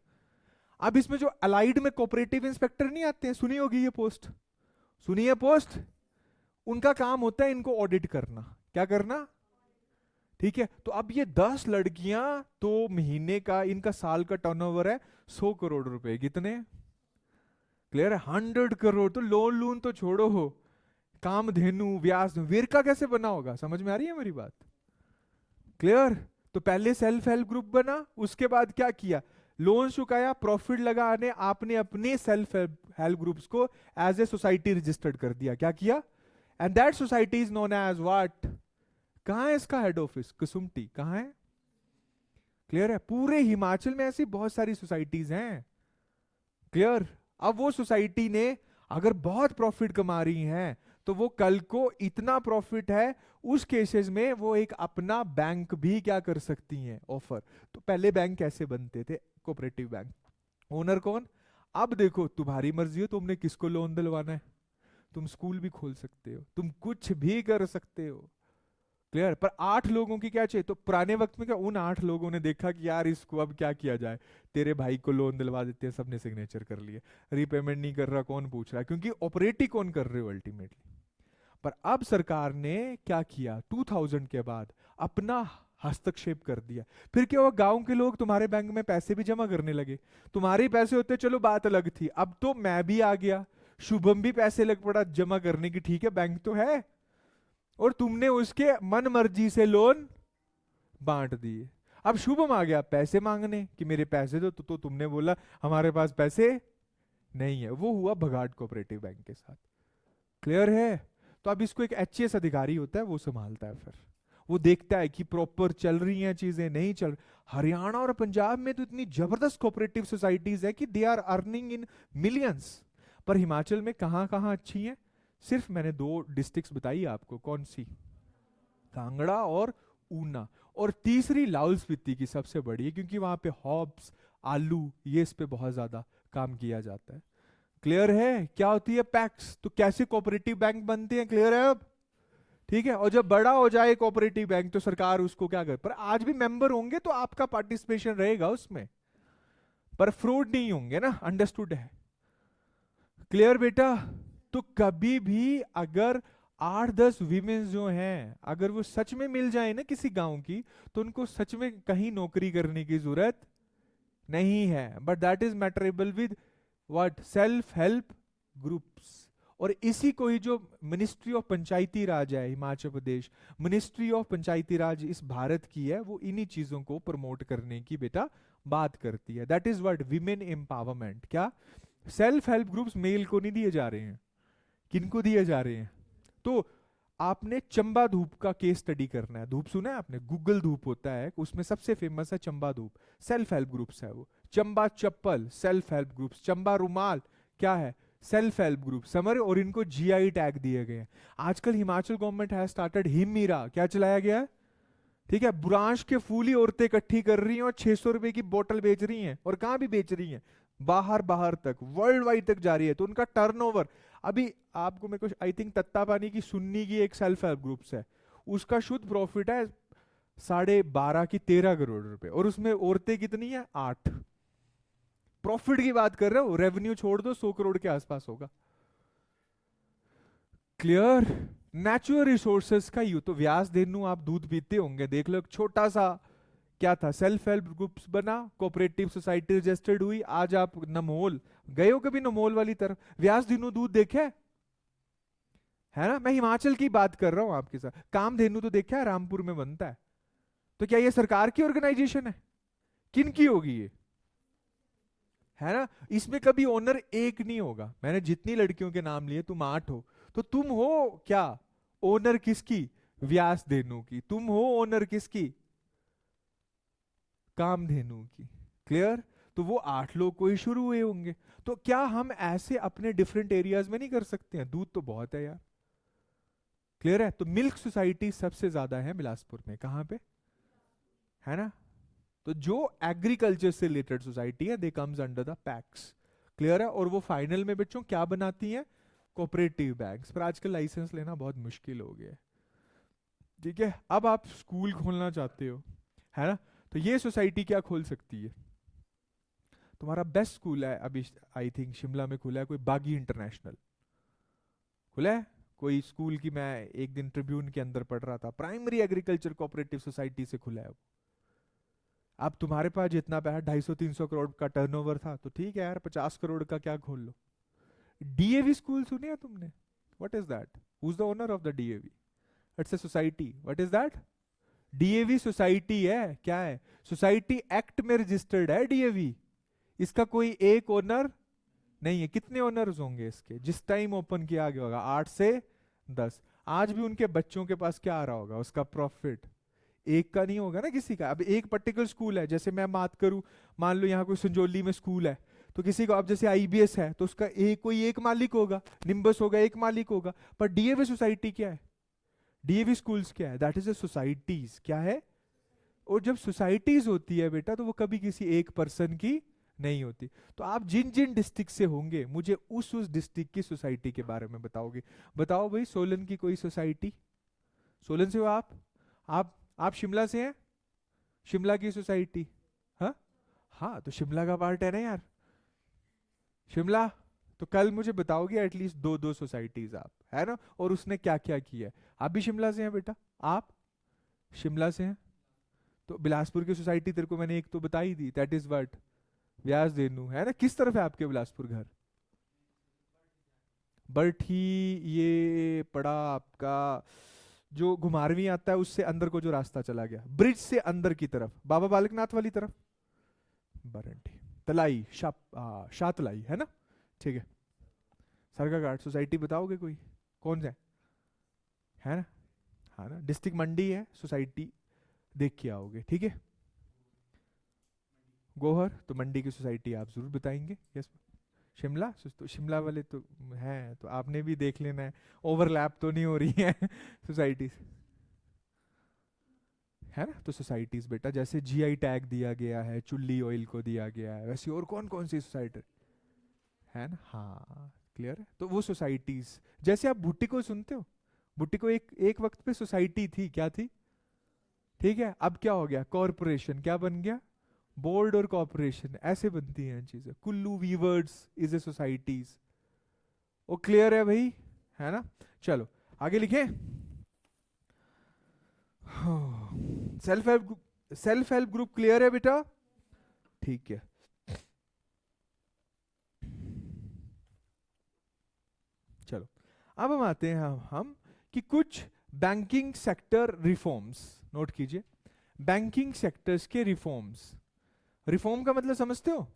अब इसमें जो अलाइड में कोऑपरेटिव इंस्पेक्टर नहीं आते हैं, सुनी होगी ये पोस्ट, सुनिए पोस्ट, उनका काम होता है इनको ऑडिट करना, क्या करना, ठीक है। तो अब ये 10 लड़कियां, तो महीने का इनका साल का टर्नओवर है 100 करोड़ रुपए, कितने, क्लियर है, 100 करोड़। तो लोन लून तो छोड़ो हो, कामधेनु व्यास वेरका कैसे बना होगा, समझ में आ रही है मेरी बात, क्लियर। तो पहले सेल्फ हेल्प ग्रुप बना, उसके बाद क्या किया, लोन चुकाया, प्रॉफिट लगाने आपने अपने सेल्फ हेल्प ग्रुप्स को एज ए सोसाइटी रजिस्टर्ड कर दिया, क्या किया, and that society is known as what, कहां है इसका हेड ऑफिस, कुसुम्पटी, कहां है, क्लियर है। पूरे हिमाचल में ऐसी बहुत सारी सोसाइटीज हैं, क्लियर। अब वो सोसाइटी ने अगर बहुत प्रॉफिट कमा रही हैं, तो वो कल को इतना प्रॉफिट है, उस केसेस में वो एक अपना बैंक भी क्या कर सकती हैं, ऑफर। तो पहले बैंक कैसे बनते थे, कोऑपरेटिव बैंक, ओनर कौन। अब देखो तुम्हारी मर्जी हो, तुमने किसको लोन दिलवाना है, तुम स्कूल भी खोल सकते हो, तुम कुछ भी कर सकते हो, क्लियर। पर 8 लोगों की क्या चाहिए, तो पुराने वक्त में क्या उन 8 लोगों ने देखा कि यार इसको अब क्या किया जाए, तेरे भाई को लोन दिलवा देते हैं, सबने सिग्नेचर कर लिए, रीपेमेंट नहीं कर रहा, कौन पूछ रहा है, क्योंकि ऑपरेट ही कौन कर रहे हो अल्टीमेटली। पर अब सरकार ने क्या किया, 2000 के बाद अपना हस्तक्षेप कर दिया। फिर क्या हुआ, गांव के लोग तुम्हारे बैंक में पैसे भी जमा करने लगे, तुम्हारे पैसे होते चलो बात अलग थी, अब तो मैं भी आ गया, शुभम भी पैसे लग पड़ा जमा करने की, ठीक है बैंक तो है, और तुमने उसके मन मर्जी से लोन बांट दिए। अब शुभम आ गया पैसे मांगने कि मेरे पैसे दो, तो तुमने बोला हमारे पास पैसे नहीं है, वो हुआ भगाट कोऑपरेटिव बैंक के साथ, क्लियर है। तो अब इसको एक एचएएस अधिकारी होता है, वो संभालता है, फिर वो देखता है कि प्रॉपर चल रही हैं चीजें, नहीं चल। हरियाणा और पंजाब में तो इतनी जबरदस्त कोऑपरेटिव सोसाइटीज है कि they are earning in millions. पर हिमाचल में कहां कहां अच्छी हैं, सिर्फ मैंने 2 डिस्ट्रिक्ट्स बताई आपको, कौन सी, कांगड़ा और ऊना, और तीसरी लाहौल स्पीति की सबसे बड़ी है, क्योंकि वहां पे हॉब्स, आलू, ये इस पे बहुत ज्यादा काम किया जाता है, क्लियर है। क्या होती है पैक्स, तो कैसे कोऑपरेटिव बैंक बनते हैं, क्लियर है अब, ठीक है। और जब बड़ा हो जाए कोऑपरेटिव बैंक तो सरकार उसको क्या कर, पर आज भी मेंबर होंगे तो आपका पार्टिसिपेशन रहेगा उसमें, पर फ्रॉड नहीं होंगे ना, अंडरस्टूड है, क्लियर बेटा। तो कभी भी अगर 8-10 वीमेंस जो हैं, अगर वो सच में मिल जाए ना किसी गांव की, तो उनको सच में कहीं नौकरी करने की जरूरत नहीं है, but that is matterable with what, self help groups. और इसी को ही जो मिनिस्ट्री ऑफ पंचायती राज है हिमाचल प्रदेश, मिनिस्ट्री ऑफ पंचायती राज इस भारत की है, वो इन्हीं चीजों को प्रमोट करने की बेटा बात करती है, that is what women empowerment. क्या सेल्फ हेल्प ग्रुप्स मेल को नहीं दिए जा रहे हैं, किनको दिए जा रहे हैं, तो आपने चंबा धूप का केस स्टडी करना है, धूप सुना है आपने, गूगल धूप होता है, उसमें सबसे फेमस है चंबा धूप, सेल्फ हेल्प ग्रुप्स है वो, चंबा चप्पल सेल्फ हेल्प ग्रुप्स, चंबा रुमाल क्या है, सेल्फ हेल्प ग्रुप, समझ, और इनको जीआई टैग दिए गए हैं। आजकल हिमाचल गवर्नमेंट हैज स्टार्टेड हिम मीरा, क्या चलाया गया है, ठीक है, बुरांश के फूल ही औरतें इकट्ठी कर रही हैं और 600 रुपए की बोतल बेच रही हैं, और कहां भी बेच रही हैं, बाहर बाहर तक, वर्ल्ड वाइड तक जा रही है, तो उनका टर्नओवर अभी आपको, मेरे को आई थिंक तत्ता पानी की सुन्नी की एक सेल्फ हेल्प ग्रुप्स है, उसका शुद्ध प्रॉफिट है 12.5 की 13 करोड़ रुपए, और उसमें औरतें कितनी है, 8। प्रॉफिट की बात कर रहे हो, रेवेन्यू छोड़ दो 100 करोड़ के आसपास होगा, क्लियर। नेचुरल रिसोर्सेस का यू तो व्यास धेनु आप दूध पीते होंगे, देख लो एक छोटा सा क्या था, सेल्फ हेल्प ग्रुप्स बना, कोऑपरेटिव सोसाइटी रजिस्टर्ड हुई, आज आप नमोल गए हो कभी, नमोल वाली तरफ, व्यास धेनु दूध देखे है ना, मैं हिमाचल की बात कर रहा हूं आपके साथ, कामधेनु तो देखा है रामपुर में बनता है, तो क्या ये सरकार की ऑर्गेनाइजेशन है, किन की होगी ये, है ना। इसमें कभी ओनर एक नहीं होगा, मैंने जितनी लड़कियों के नाम लिए, तुम 8 हो, तो तुम हो क्या ओनर किसकी, व्यास धेनु की, तुम हो ओनर किसकी, कामधेनु की, क्लियर। तो वो 8 लोग कोई शुरू हुए होंगे, तो क्या हम ऐसे अपने डिफरेंट एरियाज में नहीं कर सकते हैं, दूध तो बहुत है यार, क्लियर है? तो मिल्क सोसाइटी सबसे ज्यादा है बिलासपुर में, कहां पे है ना? तो जो एग्रीकल्चर से रिलेटेड सोसाइटी है they comes under the PACS, clear है? और वो फाइनल में बच्चों क्या बनाती हैं? Cooperative banks. पर आजकल लाइसेंस लेना बहुत मुश्किल हो गया है, ठीक है? अब आप स्कूल खोलना चाहते हो, है ना? तो ये सोसाइटी क्या खोल सकती है? तुम्हारा बेस्ट स्कूल है अभी, आई थिंक शिमला में खुला है कोई, बागी इंटरनेशनल खुला है कोई स्कूल की, मैं एक दिन ट्रिब्यून के अंदर पढ़ रहा था, प्राइमरी एग्रीकल्चर कोऑपरेटिव सोसाइटी से खुला है वो। अब तुम्हारे पास जितना पैसा 250-300 करोड़ का टर्नओवर था, तो ठीक है यार 50 करोड़ का क्या खोल लो। डीएवी स्कूल सुनी है तुमने? What is that? Who is the owner of the DAV? It's a society. What is that? DAV society है। क्या है? सोसाइटी एक्ट में रजिस्टर्ड है डीएवी। इसका कोई एक ओनर नहीं है। कितने ओनर्स होंगे इसके? जिस टाइम ओपन किया गया होगा 8 से 10, आज भी उनके बच्चों के पास क्या आ रहा होगा? उसका प्रॉफिट एक का नहीं होगा ना किसी का। अब एक पर्टिकुलर स्कूल है, जैसे मैं बात करूं, मान लो यहाँ कोई संजौली में स्कूल है, तो किसी को, अब जैसे आईबीएस है तो उसका एक कोई एक मालिक होगा, निम्बस होगा एक मालिक होगा। पर डीएवी सोसाइटी क्या है? डीएवी स्कूल्स क्या है? That is a societies. क्या है? और जब सोसाइटीज होती है बेटा, तो वो कभी किसी एक पर्सन की नहीं होती। तो आप जिन जिन डिस्ट्रिक्ट से होंगे, मुझे उस डिस्ट्रिक्ट की सोसाइटी के बारे में बताओगे। बताओ भाई, सोलन की कोई सोसाइटी? सोलन से हो आप शिमला से हैं? शिमला की सोसाइटी? हाँ हाँ, तो शिमला का पार्ट है ना यार शिमला। तो कल मुझे बताओगे एटलीस्ट दो दो सोसाइटीज आप, है ना? और उसने क्या क्या किया है। आप भी शिमला से हैं बेटा? आप शिमला से हैं? तो बिलासपुर की सोसाइटी तेरे को मैंने एक तो बता ही दी, दैट इज व्हाट, व्यास देनु, है ना? किस तरफ है आपके बिलासपुर घर? बरठी। ये पड़ा आपका, जो घुमारवी आता है उससे अंदर को जो रास्ता चला गया, ब्रिज से अंदर की तरफ, बाबा बालकनाथ वाली तरफ, बरंठी, तलाई, शातलाई, है ना? ठीक है। सरका घाट सोसाइटी बताओगे कोई? कौन सा है ना? हाँ ना, डिस्ट्रिक्ट मंडी है, सोसाइटी देख के आओगे, ठीक है? गोहर, तो मंडी की सोसाइटी आप जरूर बताएंगे। यस। शिमला, तो शिमला वाले तो हैं, तो आपने भी देख लेना है, ओवरलैप तो नहीं हो रही है सोसाइटीज, है ना? तो सोसाइटीज बेटा, जैसे जीआई टैग दिया गया है चुल्ली ऑयल को, दिया गया है, वैसे और कौन कौन सी सोसाइटी है ना? हाँ, क्लियर है? तो वो सोसाइटीज, जैसे आप भुट्टी को सुनते हो, भुट्टी को एक एक वक्त पे सोसाइटी थी, क्या थी? ठीक है, अब क्या हो गया? कॉरपोरेशन। क्या बन गया? बोर्ड और कॉरपोरेशन, ऐसे बनती हैं चीजें। Kullu weavers is a societies. वो क्लियर है भाई, है ना? चलो आगे लिखें। सेल्फ हेल्प ग्रुप क्लियर है बेटा? ठीक है। चलो अब हम आते हैं हम कि कुछ बैंकिंग सेक्टर रिफॉर्म्स, नोट कीजिए। बैंकिंग सेक्टर्स के रिफॉर्म्स। रिफॉर्म का मतलब समझते हो?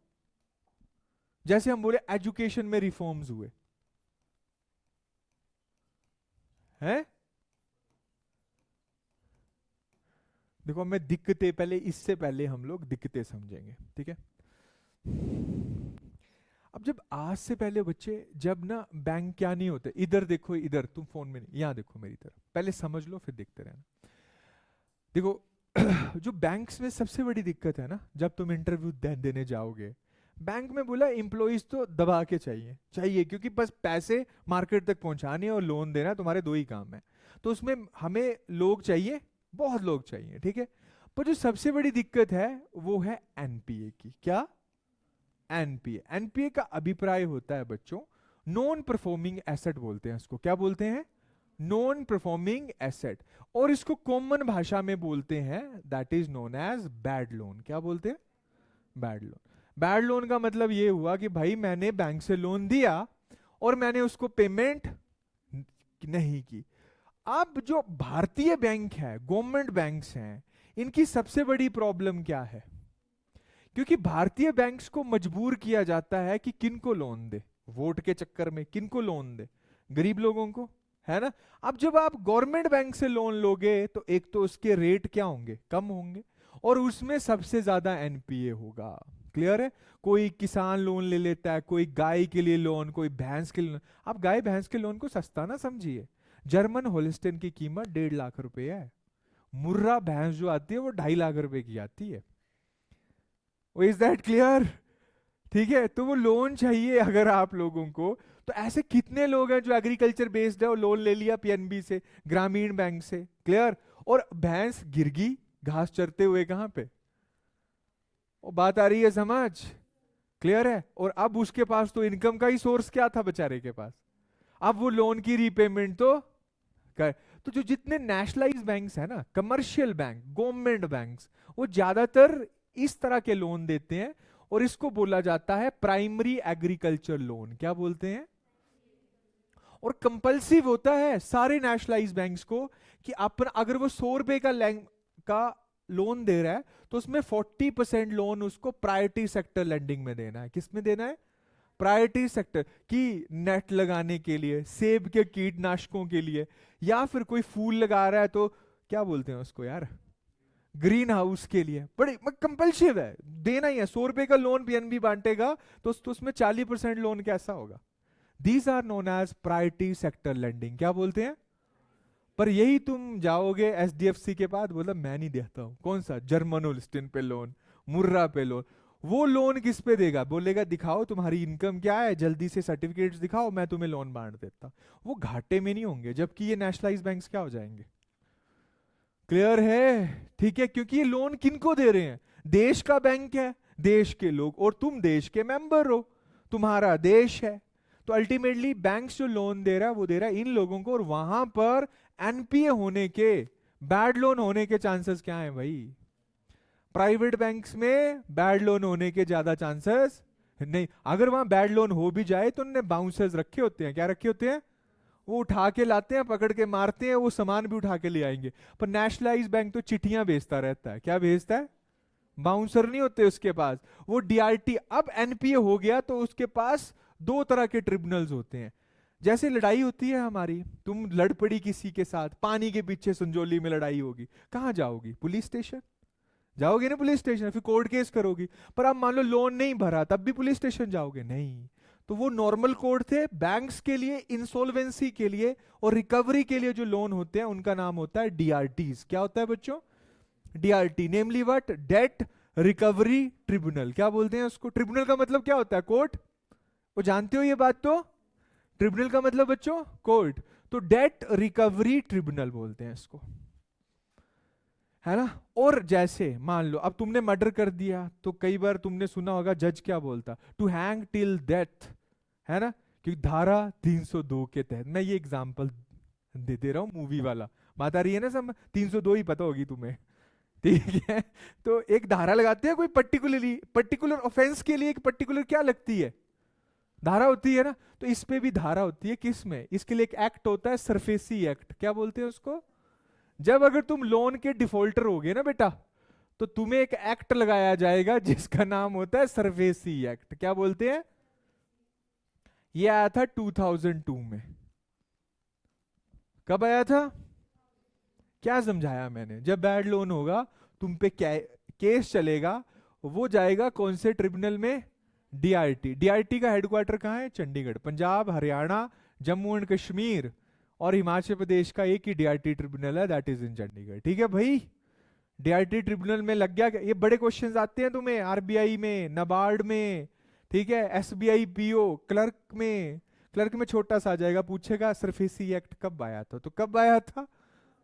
जैसे हम बोले एजुकेशन में रिफॉर्म्स हुए हैं। देखो मैं दिक्कतें, पहले इससे पहले हम लोग दिक्कतें समझेंगे, ठीक है? अब जब आज से पहले बच्चे, जब ना बैंक क्या नहीं होते, इधर देखो, इधर तुम फोन में नहीं, यहां देखो मेरी तरफ, पहले समझ लो फिर देखते रहना। देखो जो बैंक्स में सबसे बड़ी दिक्कत है ना, जब तुम इंटरव्यू देने जाओगे, बैंक में बोला एम्प्लॉइज तो दबा के चाहिए चाहिए, क्योंकि बस पैसे मार्केट तक पहुंचाने और लोन देना तुम्हारे दो ही काम है। तो उसमें हमें लोग चाहिए, बहुत लोग चाहिए, ठीक है? पर जो सबसे बड़ी दिक्कत है वो है एनपीए की। क्या? एनपीए। एनपीए का अभिप्राय होता है बच्चों, नॉन परफॉर्मिंग एसेट बोलते हैं इसको। क्या बोलते हैं? Non performing asset. और इसको कॉमन भाषा में बोलते हैं, that is known as bad loan. क्या बोलते हैं? Bad loan. बैड लोन का मतलब ये हुआ कि भाई मैंने बैंक से लोन दिया और मैंने उसको पेमेंट नहीं की। अब जो भारतीय बैंक है, गवर्नमेंट बैंक्स हैं, इनकी सबसे बड़ी प्रॉब्लम क्या है? क्योंकि भारतीय बैंक्स को मजबूर किया जाता है कि किनको लोन दे, वोट के चक्कर में किनको लोन दे? गरीब लोगों को, है ना? अब जब आप गवर्नमेंट बैंक से लोन लोगे तो एक तो उसके रेट क्या होंगे? कम होंगे, और उसमें सबसे ज्यादा एनपीए होगा। क्लियर है? कोई किसान लोन ले लेता है, कोई गाय के लिए लोन, कोई भैंस के लिए लोन। आप गाय भैंस के लोन को सस्ता ना समझिए, जर्मन होलिस्टिन की कीमत 1.5 लाख रुपए है। मुर्रा भैंस जो आती है वो 2.5 लाख रुपए की आती है। Is that clear? ठीक है, तो वो लोन चाहिए अगर आप लोगों को, तो ऐसे कितने लोग हैं जो एग्रीकल्चर बेस्ड है और लोन ले लिया पीएनबी से, ग्रामीण बैंक से। क्लियर? और भैंस गिर गई घास चरते हुए कहां पे, वो बात आ रही है समझ? क्लियर है? और अब उसके पास तो इनकम का ही सोर्स क्या था बेचारे के पास, अब वो लोन की रीपेमेंट तो कर। तो जो जितने नेशनलाइज बैंक्स है ना, कमर्शियल बैंक, गवर्नमेंट बैंक्स, वो ज्यादातर इस तरह के लोन देते हैं, और इसको बोला जाता है प्राइमरी एग्रीकल्चर लोन। क्या बोलते हैं? और कंपल्सिव होता है सारे नेशनलाइज बैंक्स को कि अपन अगर वो 100 रुपए का लोन दे रहा है तो उसमें 40% लोन उसको प्रायोरिटी सेक्टर लेंडिंग में देना है। किस में देना है? प्रायोरिटी सेक्टर की, नेट लगाने के लिए, सेब के कीटनाशकों के लिए, या फिर कोई फूल लगा रहा है तो क्या बोलते हैं उसको यार, ग्रीन हाउस के लिए। बड़े कंपल्सिव है, देना ही है। 100 रुपए का लोन पीएनबी बांटेगा तो उसमें 40% लोन कैसा होगा? These are known as priority sector lending. क्या बोलते हैं? पर यही तुम जाओगे एचडीएफसी के पास, बोला मैं नहीं देता हूं। कौन सा? जर्मनोलिस्टिन पे लोन, मुर्रा पे लोन। वो लोन किस पे देगा? बोलेगा दिखाओ तुम्हारी इनकम क्या है, जल्दी से सर्टिफिकेट्स दिखाओ, मैं तुम्हें लोन बांट देता। वो घाटे में नहीं होंगे, जबकि ये नेशनलाइज बैंक्स क्या हो जाएंगे? क्लियर है? ठीक है, क्योंकि ये लोन किनको दे रहे हैं? देश का बैंक है, देश के लोग, और तुम देश के मेंबर हो, तुम्हारा देश है। तो अल्टीमेटली बैंक्स जो लोन दे रहा है वो दे रहा है इन लोगों को, और वहां पर एनपीए होने के, बैड लोन होने के चांसेस क्या है भाई? प्राइवेट बैंक्स में बैड लोन होने के ज्यादा चांसेस नहीं। अगर वहां बैड लोन हो भी जाए तो उन्होंने बाउंसर्स रखे होते हैं। क्या रखे होते हैं? वो उठा के लाते हैं, पकड़ के मारते हैं, वो सामान भी उठा के ले आएंगे। पर नेशनलाइज बैंक तो चिट्ठियां भेजता रहता है। क्या भेजता है? बाउंसर नहीं होते उसके पास। वो डीआरटी, अब एनपीए हो गया तो उसके पास 2 तरह के ट्रिब्यूनल्स होते हैं। जैसे लड़ाई होती है हमारी, तुम लड़ पड़ी किसी के साथ, पानी के पीछे संजौली में लड़ाई होगी, कहां जाओगी? पुलिस स्टेशन जाओगे ना, पुलिस स्टेशन, फिर कोर्ट केस करोगी। पर अब मान लो लोन नहीं भरा, तब भी पुलिस स्टेशन जाओगे? नहीं। तो वो नॉर्मल कोड थे बैंक्स के लिए, इंसॉल्वेंसी के लिए और रिकवरी के लिए जो लोन होते हैं उनका नाम होता है डीआरटीज। क्या होता है बच्चों? DRT, namely what? Date recovery tribunal. क्या बोलते हैं उसको? ट्रिब्यूनल का मतलब क्या होता है? कोर्ट। वो जानते हो ये बात? तो ट्रिब्यूनल का मतलब बच्चों कोर्ट। तो डेट रिकवरी ट्रिब्यूनल बोलते हैं इसको, है ना। और जैसे मान लो अब तुमने मर्डर कर दिया, तो कई बार तुमने सुना होगा जज क्या बोलता, टू हैंग टिल डेथ, है ना, क्योंकि धारा 302 के तहत। मैं ये एग्जांपल दे रहा हूं मूवी वाला, बात आ रही है ना सब? 302 ही पता होगी तुम्हें, ठीक है। तो एक धारा लगाते हैं कोई पर्टिकुलर ऑफेंस के लिए, एक पर्टिकुलर क्या लगती है? धारा होती है ना। तो इस पे भी धारा होती है। किस में? इसके लिए एक एक्ट होता है, सरफेसी एक्ट। क्या बोलते हैं उसको? जब अगर तुम लोन के डिफॉल्टर होगे ना बेटा, तो तुम्हें एक एक्ट लगाया जाएगा जिसका नाम होता है सरफेसी एक्ट। क्या बोलते हैं? ये आया था 2002 में। कब आया था? क्या समझाया मैंने? जब बैड लोन होगा तुम पे केस चलेगा, वो जाएगा कौन से ट्रिब्यूनल में? डीआरटी। डीआरटी का हेडक्वार्टर कहां है? चंडीगढ़। पंजाब, हरियाणा, जम्मू एंड कश्मीर और हिमाचल प्रदेश का एक ही डीआरटी ट्रिब्यूनल है, दैट इज इन चंडीगढ़। ठीक है भाई, डीआरटी ट्रिब्यूनल में लग गया। ये बड़े क्वेश्चंस आते हैं तुम्हें आरबीआई में, नाबार्ड में, ठीक है, एसबीआई पीओ, क्लर्क में छोटा सा आ जाएगा, पूछेगा सरफेसी एक्ट कब आया था? तो कब आया था?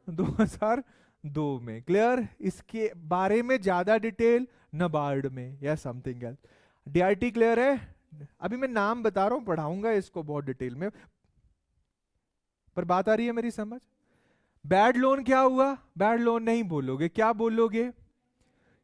2002 में। क्लियर? इसके बारे में ज्यादा डिटेल नाबार्ड में या समथिंग एल्स। डीआरटी क्लियर है? अभी मैं नाम बता रहा हूं, पढ़ाऊंगा इसको बहुत डिटेल में, पर बात आ रही है मेरी समझ? बैड लोन क्या हुआ? बैड लोन नहीं बोलोगे, क्या बोलोगे?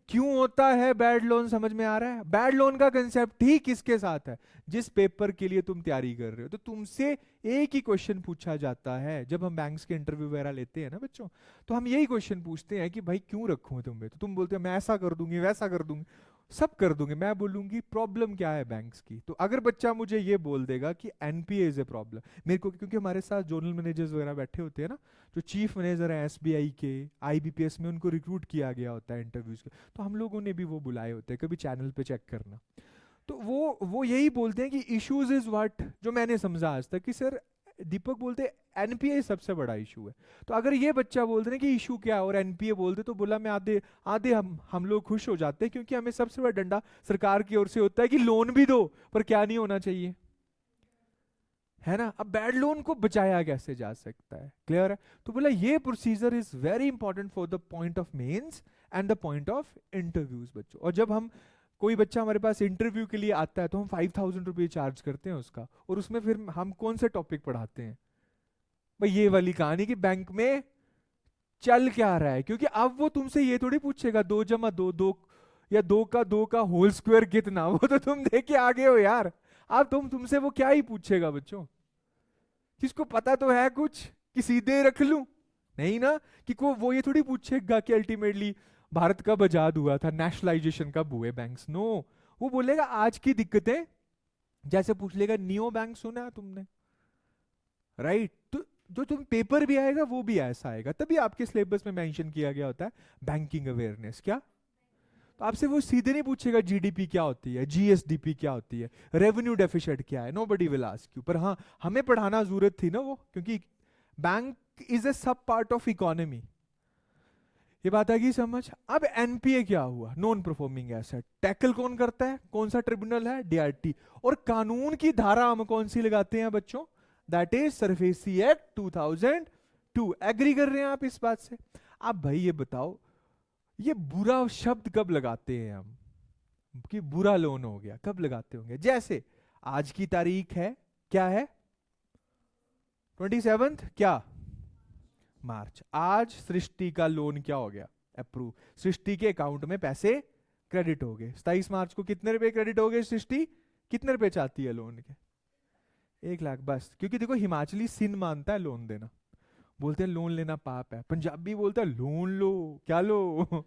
क्यों होता है बैड लोन? समझ में आ रहा है? बैड लोन का कंसेप्ट ही किसके साथ है? जिस पेपर के लिए तुम तैयारी कर रहे हो। तो तुमसे एक ही क्वेश्चन पूछा जाता है जब हम बैंक्स के इंटरव्यू वगैरह लेते हैं ना बच्चों, तो हम यही क्वेश्चन पूछते हैं कि भाई क्यों रखूं तुम्हें? तो तुम बोलते हो मैं ऐसा कर दूंगी, वैसा कर दूंगी, सब कर दूंगे। मैं बोलूंगी प्रॉब्लम क्या है बैंक्स की? तो अगर बच्चा मुझे ये बोल देगा कि एनपीए इज ए प्रॉब्लम, मेरे को, क्योंकि हमारे साथ जोनल मैनेजर्स वगैरह बैठे होते हैं ना, जो चीफ मैनेजर है एसबीआई के, आईबीपीएस में, उनको रिक्रूट किया गया होता है इंटरव्यूज के, तो हम लोगों ने भी वो बुलाए होते हैं, कभी चैनल पे चेक करना। तो वो यही बोलते हैं कि इश्यूज इज व्हाट, जो मैंने समझा आज तक कि सर दीपक बोलते एनपीए सबसे बड़ा इशू है। तो अगर ये बच्चा बोलते ना कि इशू क्या है और एनपीए बोलते, तो बोला मैं आधे आधे हम लोग खुश हो जाते हैं, क्योंकि हमें सबसे बड़ा डंडा सरकार की ओर से होता है कि लोन भी दो, पर क्या नहीं होना चाहिए, है ना। अब बैड लोन को बचाया कैसे जा सकता है, क्लियर है। तो बोला ये procedure is very important for the point of mains and the point of interviews बच्चों। और जब हम कोई बच्चा हमारे पास इंटरव्यू के लिए आता है तो हम 5,000 रुपये चार्ज करते हैं उसका, और उसमें फिर हम कौन से टॉपिक पढ़ाते हैं भाई, ये वाली कहानी कि बैंक में चल क्या रहा है। क्योंकि अब वो तुमसे ये थोड़ी पूछेगा 2 + 2 या 2 का होल स्क्वायर कितना, वो तो तुम देख के आगे हो यार। अब तुमसे वो क्या ही पूछेगा बच्चों, किसको पता तो है कुछ कि सीधे रख लूं, नहीं ना। कि वो ये थोड़ी पूछेगा कि अल्टीमेटली भारत कब आजाद हुआ था, नेशनलाइजेशन कब हुए बैंक्स, नो। वो बोलेगा आज की दिक्कतें, जैसे पूछ लेगा नियो बैंक सुना है तुमने, राइट। तो जो तुम पेपर भी आएगा वो भी ऐसा आएगा, तभी आपके सिलेबस में मेंशन किया गया होता है बैंकिंग अवेयरनेस। क्या, तो आपसे वो सीधे नहीं पूछेगा जीडीपी क्या होती है, जीएसडीपी क्या होती है, रेवेन्यू डेफिसिट क्या है, नोबडी विल आस्क यू। पर हाँ, हमें पढ़ाना जरूरत थी ना वो, क्योंकि बैंक इज ए सब पार्ट ऑफ इकोनॉमी। ये बात आ गई समझ। अब एनपीए क्या हुआ, नॉन परफॉर्मिंग एसेट, टैकल कौन करता है, कौन सा ट्रिब्यूनल है, डीआरटी। और कानून की धारा हम कौन सी लगाते हैं बच्चों, that is SARFAESI act 2002। Agree कर रहे हैं आप इस बात से। अब भाई ये बताओ, ये बुरा शब्द कब लगाते हैं हम, कि बुरा लोन हो गया, कब लगाते होंगे। जैसे आज की तारीख है, क्या है, 27 क्या मार्च। आज सृष्टि का लोन क्या हो गया, अप्रूव। सृष्टि के अकाउंट में पैसे क्रेडिट हो गए। 27 मार्च को कितने रुपए क्रेडिट हो गए, सृष्टि कितने रुपए चाहती है लोन के, 1 लाख बस। क्योंकि देखो हिमाचली सिन मानता है लोन देना, बोलते हैं लोन लेना पाप है। पंजाबी बोलता है लोन लो, क्या लो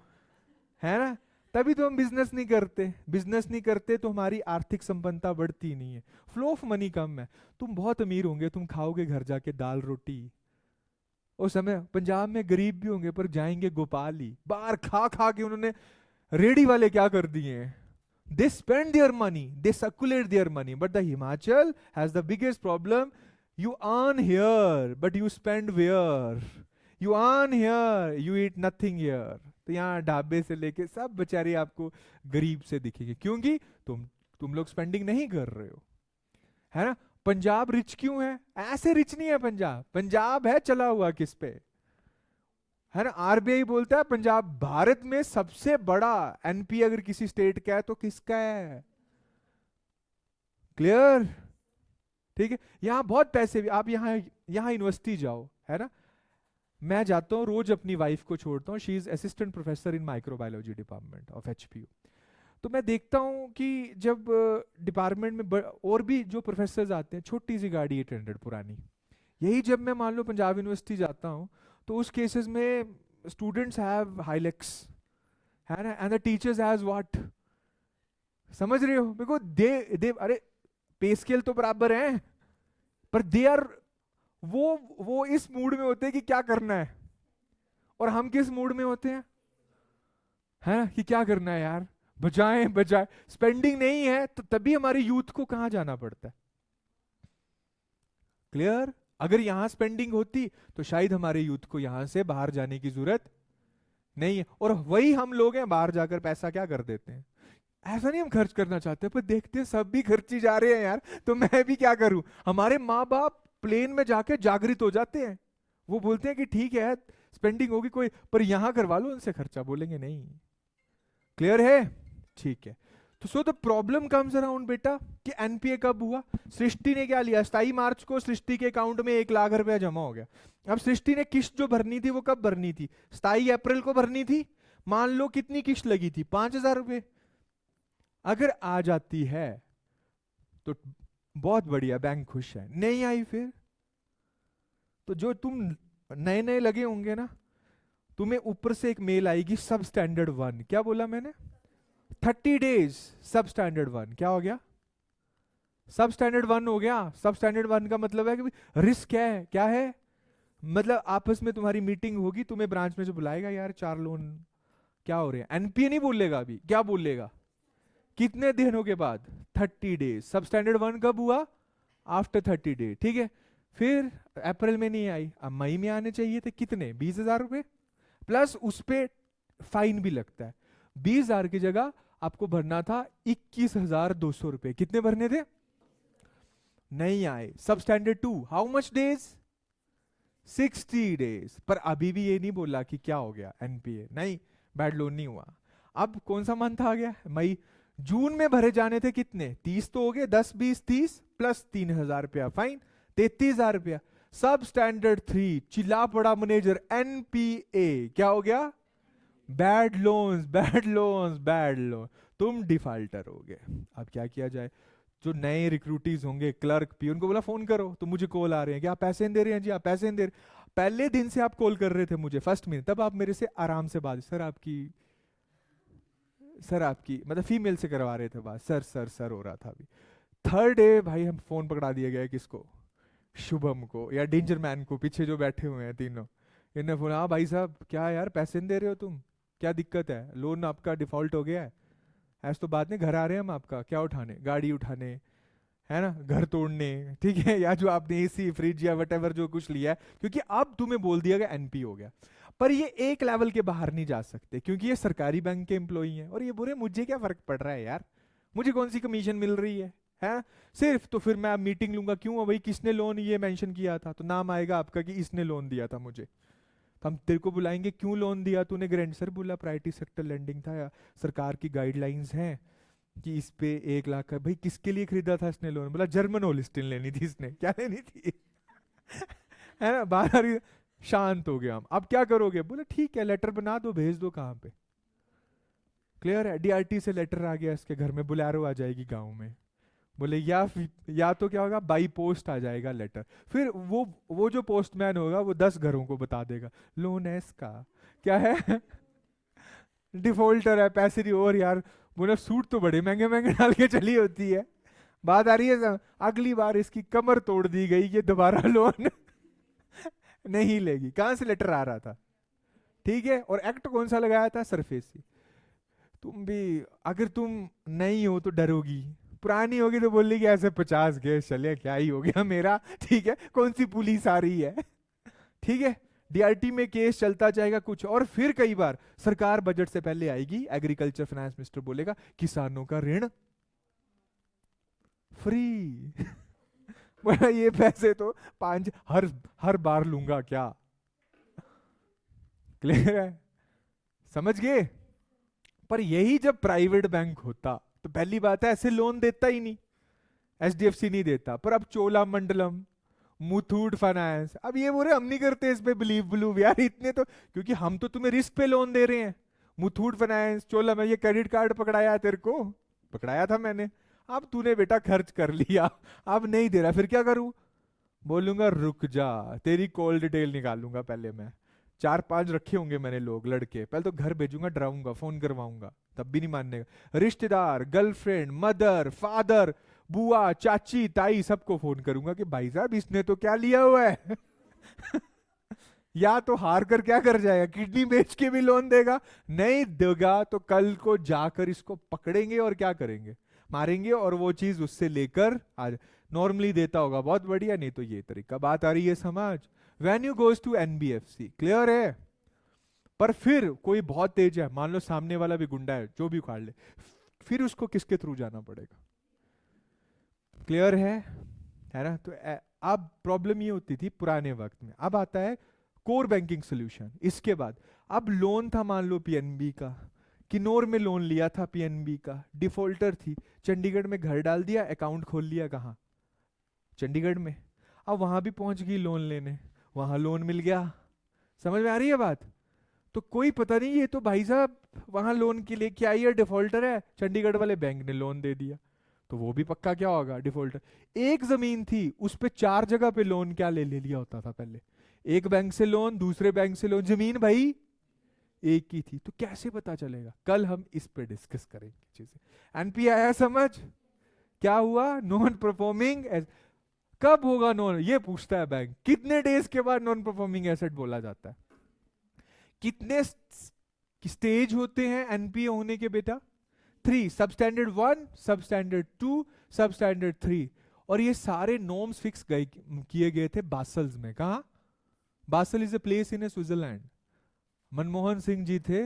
है ना। तभी तो हम बिजनेस नहीं करते, बिजनेस नहीं करते तो हमारी आर्थिक संपन्नता बढ़ती नहीं है, फ्लो ऑफ मनी कम है। तुम बहुत अमीर होंगे, तुम खाओगे घर जाके दाल रोटी, उस समय पंजाब में गरीब भी होंगे पर जाएंगे गोपाली, बाहर खा खा के उन्होंने, रेडी वाले क्या कर दिए हैं, they spend their money, they circulate their money. But the Himachal has the biggest problem. You earn here but you spend where, you earn here you eat nothing here. तो यहाँ ढाबे से लेके सब बेचारे आपको गरीब से दिखेंगे, क्योंकि तुम लोग स्पेंडिंग नहीं कर रहे हो, है ना। पंजाब रिच क्यों है, ऐसे रिच नहीं है पंजाब, पंजाब है चला हुआ किस पे, है ना। आरबीआई बोलता है पंजाब भारत में सबसे बड़ा एनपी अगर किसी स्टेट का है तो किसका है, क्लियर, ठीक है। यहां बहुत पैसे भी, आप यहां यूनिवर्सिटी जाओ, है ना। मैं जाता हूं रोज, अपनी वाइफ को छोड़ता हूं, she is assistant professor in microbiology department of HPU. तो मैं देखता हूं कि जब डिपार्टमेंट में और भी जो प्रोफेसर आते हैं, छोटी सी गाड़ी 800 पुरानी, यही जब मैं मान लो पंजाब यूनिवर्सिटी जाता हूं तो उस केसेस में स्टूडेंट्स हैव हाइलेक्स, है ना, and the teachers has what, समझ रहे हो, बिकॉज दे अरे पे स्केल तो बराबर है, पर दे आर वो इस मूड में होते हैं कि क्या करना है, और हम किस मूड में होते हैं, है कि क्या करना है यार, बचाएं बचाएं। स्पेंडिंग नहीं है तो तभी हमारे यूथ को कहां जाना पड़ता है, क्लियर। अगर यहां स्पेंडिंग होती तो शायद हमारे यूथ को यहां से बाहर जाने की जरूरत नहीं है। और वही हम लोग हैं, बाहर जाकर पैसा क्या कर देते हैं, ऐसा नहीं हम खर्च करना चाहते, पर देखते हैं सब भी खर्ची जा रहे हैं यार, तो मैं भी क्या करूं। हमारे माँ बाप प्लेन में जाके जागृत हो जाते हैं, वो बोलते हैं कि ठीक है स्पेंडिंग होगी कोई, पर यहां करवा लो उनसे खर्चा, बोलेंगे नहीं, क्लियर है, ठीक है। तो so the problem comes around बेटा कि एनपीए कब हुआ, सृष्टि ने क्या लिया, 27 मार्च को सृष्टि के अकाउंट में 1 लाख रुपया जमा हो गया। अब सृष्टि ने किस्त जो भरनी थी वो कब भरनी थी, 27 अप्रैल को भरनी थी। मान लो कितनी किस्त लगी थी, 5,000 रुपए। अगर आ जाती है तो बहुत बढ़िया, बैंक खुश है, नहीं आई फिर तो जो तुम नए नए लगे होंगे ना, तुम्हें ऊपर से एक मेल आएगी सब स्टैंडर्ड 1, क्या बोला मैंने, 30 डेज सब स्टैंडर्ड 1, क्या हो गया, सब स्टैंडर्ड 1 हो गया। सब स्टैंडर्ड 1 का मतलब है कि रिस्क है, क्या है, मतलब आपस में तुम्हारी मीटिंग होगी, तुम्हें ब्रांच में से बुलाएगा, यार 4 लोन क्या हो रहे हैं, एनपीए नहीं बोलेगा अभी, क्या बोलेगा, कितने दिनों के बाद, 30 डेज। सब स्टैंडर्ड 1 कब हुआ, आफ्टर 30 डेज, ठीक है। फिर अप्रैल में नहीं आई, अब मई में आने चाहिए थे, कितने, 20,000 रुपए, प्लस उस पे फाइन भी लगता है। 20,000 की जगह आपको भरना था 21,200 रुपए। कितने भरने थे? नहीं आए। सब standard 2 how much days? 60 days. पर अभी भी ये नहीं बोला कि क्या हो गया, एनपीए नहीं, बैड लोन नहीं हुआ। अब कौन सा मंथ आ गया? मई। जून में भरे जाने थे कितने? 30 तो हो गए, 10 20 30 प्लस 3,000 रुपया फाइन, 33,000 रुपया। सब स्टैंडर्ड 3 चिल्ला पड़ा मैनेजर, एनपीए क्या हो गया? Bad loans, bad loans, bad loan, तुम डिफाल्टर हो गए। अब क्या किया जाए? जो नए रिक्रूटीज होंगे, क्लर्क पी, उनको बोला फोन करो, तो मुझे कॉल आ रहे हैं कि आप पैसे नहीं दे रहे हैं जी, आप पैसे नहीं दे रहे। पहले दिन से आप कॉल कर रहे थे मुझे, फर्स्ट मिनट, तब आप मेरे से आराम से बात, सर आपकी मतलब फीमेल से करवा रहे थे बात, सर सर सर हो रहा था। अभी थर्ड डे भाई हम फोन पकड़ा दिया गया है, किसको? शुभम को या डेंजर मैन को, पीछे जो बैठे हुए हैं तीनों। इन्हें फोन, हाँ भाई साहब क्या यार पैसे नहीं दे रहे हो तुम, क्या दिक्कत है? लोन आपका डिफॉल्ट हो गया है? ऐसा तो बात नहीं, घर आ रहे हैं हम आपका, क्या उठाने? गाड़ी उठाने, है ना, घर तोड़ने, ठीक है, या जो आपने एसी फ्रिज या वटेवर जो कुछ लिया है, क्योंकि अब तुम्हें बोल दिया गया एनपी हो गया। पर ये एक लेवल के बाहर नहीं जा सकते, क्योंकि ये सरकारी बैंक के एम्प्लॉई हैं, और ये बोले मुझे क्या फर्क पड़ रहा है यार, मुझे कौन सी कमीशन मिल रही है सिर्फ। तो फिर मैं मीटिंग लूंगा, क्यों भाई, किसने लोन ये मेंशन किया था, तो नाम आएगा आपका कि इसने लोन दिया था मुझे। तो हम तेरे को बुलाएंगे, क्यों लोन दिया तूने? ग्रांट सर बोला प्रायोरिटी सेक्टर लेंडिंग था, या सरकार की गाइडलाइंस हैं कि इस पे 1 लाख का। भाई किसके लिए खरीदा था इसने लोन? बोला जर्मन होलिस्टिन लेनी थी इसने, क्या लेनी थी? है ना, बाहर। शांत हो गया हम। अब क्या करोगे? बोले ठीक है लेटर बना दो, भेज दो, कहाँ पे? क्लियर है? डीआरटी से लेटर आ गया, इसके घर में बुलेरो आ जाएगी गांव में। बोले या तो क्या होगा, बाई पोस्ट आ जाएगा लेटर। फिर वो जो पोस्टमैन होगा वो 10 घरों को बता देगा, लोन है इसका, क्या है? डिफॉल्टर है, पैसे नहीं। और यार बोले सूट तो बड़े महंगे महंगे डाल के चली होती है। बात आ रही है? अगली बार इसकी कमर तोड़ दी गई, ये दोबारा लोन नहीं लेगी। कहां से लेटर आ रहा था? ठीक है, और एक्ट कौन सा लगाया था? सरफेसी। तुम भी अगर तुम नहीं हो तो डरोगी, पुरानी होगी तो बोल कि ऐसे 50 गैस चले, क्या ही हो गया मेरा, ठीक है, कौन सी पुलिस आ रही है, ठीक है। डीआरटी में केस चलता जाएगा कुछ, और फिर कई बार सरकार बजट से पहले आएगी, एग्रीकल्चर फाइनेंस मिनिस्टर बोलेगा किसानों का ऋण फ्री बोला ये पैसे तो 5 हर बार लूंगा क्या? क्लियर है? समझ गए? पर यही जब प्राइवेट बैंक होता तो पहली बात है ऐसे लोन देता ही नहीं, एचडीएफसी नहीं देता। पर अब चोला मंडलम, मुथूट फाइनेंस, अब ये बोले हम नहीं करते इस पे बिलीव बिलीव यार, इतने तो, क्योंकि हम तो तुम्हें रिस्क पे लोन दे रहे हैं। मुथूट फाइनेंस, चोला, मैं ये क्रेडिट कार्ड पकड़ाया तेरे को, पकड़ाया था मैंने, अब तूने बेटा खर्च कर लिया, अब नहीं दे रहा, फिर क्या करूं? बोलूंगा रुक जा, तेरी कॉल डिटेल निकालूंगा पहले मैं, 4 5 रखे होंगे मैंने लोग लड़के, पहले तो घर भेजूंगा, डराऊंगा, फोन करवाऊंगा, तब भी नहीं मानने का। रिश्तेदार, गर्लफ्रेंड, मदर, फादर, बुआ, चाची, ताई, सबको फोन करूंगा कि भाई साहब इसने तो क्या लिया हुआ है या तो हार कर क्या कर जाएगा, किडनी बेच के भी लोन देगा, नहीं देगा तो कल को जाकर इसको पकड़ेंगे और क्या करेंगे, मारेंगे, और वो चीज उससे लेकर आज नॉर्मली देता होगा, बहुत बढ़िया, नहीं तो ये तरीका। बात आ रही है समझ? When you goes to NBFC, clear है? पर फिर कोई बहुत तेज है, मान लो सामने वाला भी गुंडा है, जो भी उखाड़ ले, फिर उसको किसके थ्रू जाना पड़ेगा? क्लियर है ना? तो अब प्रॉब्लम ये होती थी पुराने वक्त में। अब आता है कोर बैंकिंग सोल्यूशन। इसके बाद अब लोन था, मान लो पीएनबी का, किन्नौर में लोन लिया था पीएनबी का, डिफॉल्टर थी, चंडीगढ़ में घर डाल दिया, अकाउंट खोल लिया, कहाँ? चंडीगढ़ में। अब वहां भी पहुंच गई लोन लेने, वहां लोन मिल गया। समझ में आ रही है बात? तो कोई पता नहीं, ये तो भाई साहब वहां लोन के लिए क्या, ये डिफॉल्टर है, चंडीगढ़ वाले बैंक ने लोन दे दिया, तो वो भी पक्का क्या होगा, डिफॉल्टर। एक जमीन थी उस पे 4 जगह पे लोन क्या ले ले लिया होता था पहले, एक बैंक से लोन, दूसरे बैंक से लोन, जमीन भाई एक ही थी, तो कैसे पता चलेगा? कल हम इस पे डिस्कस करेंगे चीजें। एनपी आया समझ? क्या हुआ? Non performing. कब होगा नॉन, ये पूछता है बैंक, कितने डेज के बाद नॉन परफॉर्मिंग एसेट बोला जाता है? कितने स्टेज होते हैं एनपीए होने के बेटा? 3, सब स्टैंडर्ड 1, सब स्टैंडर्ड 2, सब स्टैंडर्ड 3। और ये सारे नॉर्म्स फिक्स किए गए थे बासल्स में। कहा? Basel is a place in Switzerland. Manmohan Singh ji थे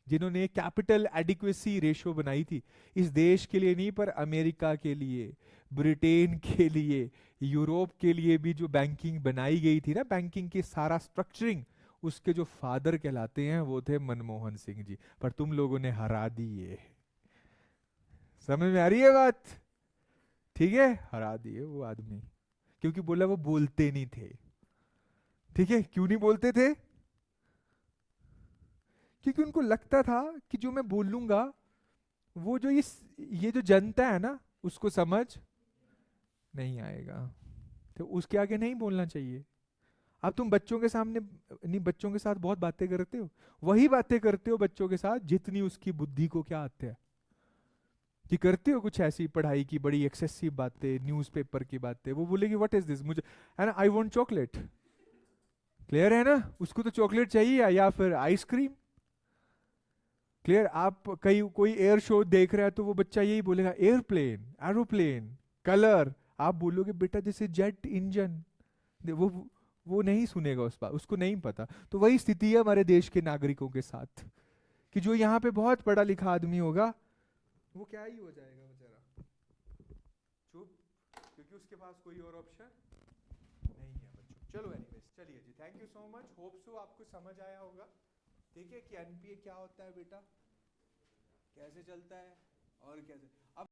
जिन्होंने कैपिटल एडिक्वेसी रेशियो बनाई थी, इस देश के लिए नहीं पर अमेरिका के लिए, ब्रिटेन के लिए, यूरोप के लिए भी जो बैंकिंग बनाई गई थी ना, बैंकिंग की सारा स्ट्रक्चरिंग, उसके जो फादर कहलाते हैं वो थे मनमोहन सिंह जी। पर तुम लोगों ने हरा दिए। समझ में आ रही है बात? ठीक है, हरा दिए वो आदमी, क्योंकि बोला वो बोलते नहीं थे। ठीक है, क्यों नहीं बोलते थे? क्योंकि उनको लगता था कि जो मैं बोलूंगा वो जो ये जो जनता है ना उसको समझ नहीं आएगा, तो उसके आगे नहीं बोलना चाहिए। अब तुम बच्चों के सामने नहीं, बच्चों के साथ बहुत बातें करते हो, वही बातें करते हो बच्चों के साथ जितनी उसकी बुद्धि को क्या आते हैं, कि करते हो कुछ ऐसी पढ़ाई की बड़ी एक्सेसिव बातें, न्यूज़पेपर की बातें, वो बोलेगी व्हाट इज दिस, मुझे है ना, आई वांट चॉकलेट। क्लियर है ना? उसको तो चॉकलेट चाहिए या फिर आइसक्रीम। क्लियर? आप कहीं कोई एयर शो देख रहा है तो वो बच्चा यही बोलेगा एयरप्लेन, एरोप्लेन, कलर। आप बोलोगे बेटा दिस इज जेट इंजन, वो नहीं सुनेगा उस बात, उसको नहीं पता। तो वही स्थिति है हमारे देश के नागरिकों के साथ, कि जो यहाँ पे बहुत पढ़ा लिखा आदमी होगा वो क्या ही हो जाएगा बेचारा, चुप, क्योंकि उसके पास कोई और ऑप्शन नहीं है बच्चों। चलो एनीवेज, चलिए जी, thank you so much, hope so आपको समझ आया होगा। ठीक है कि एनपीए क्या होता है बेटा, कैसे चलता है और कैसे। अब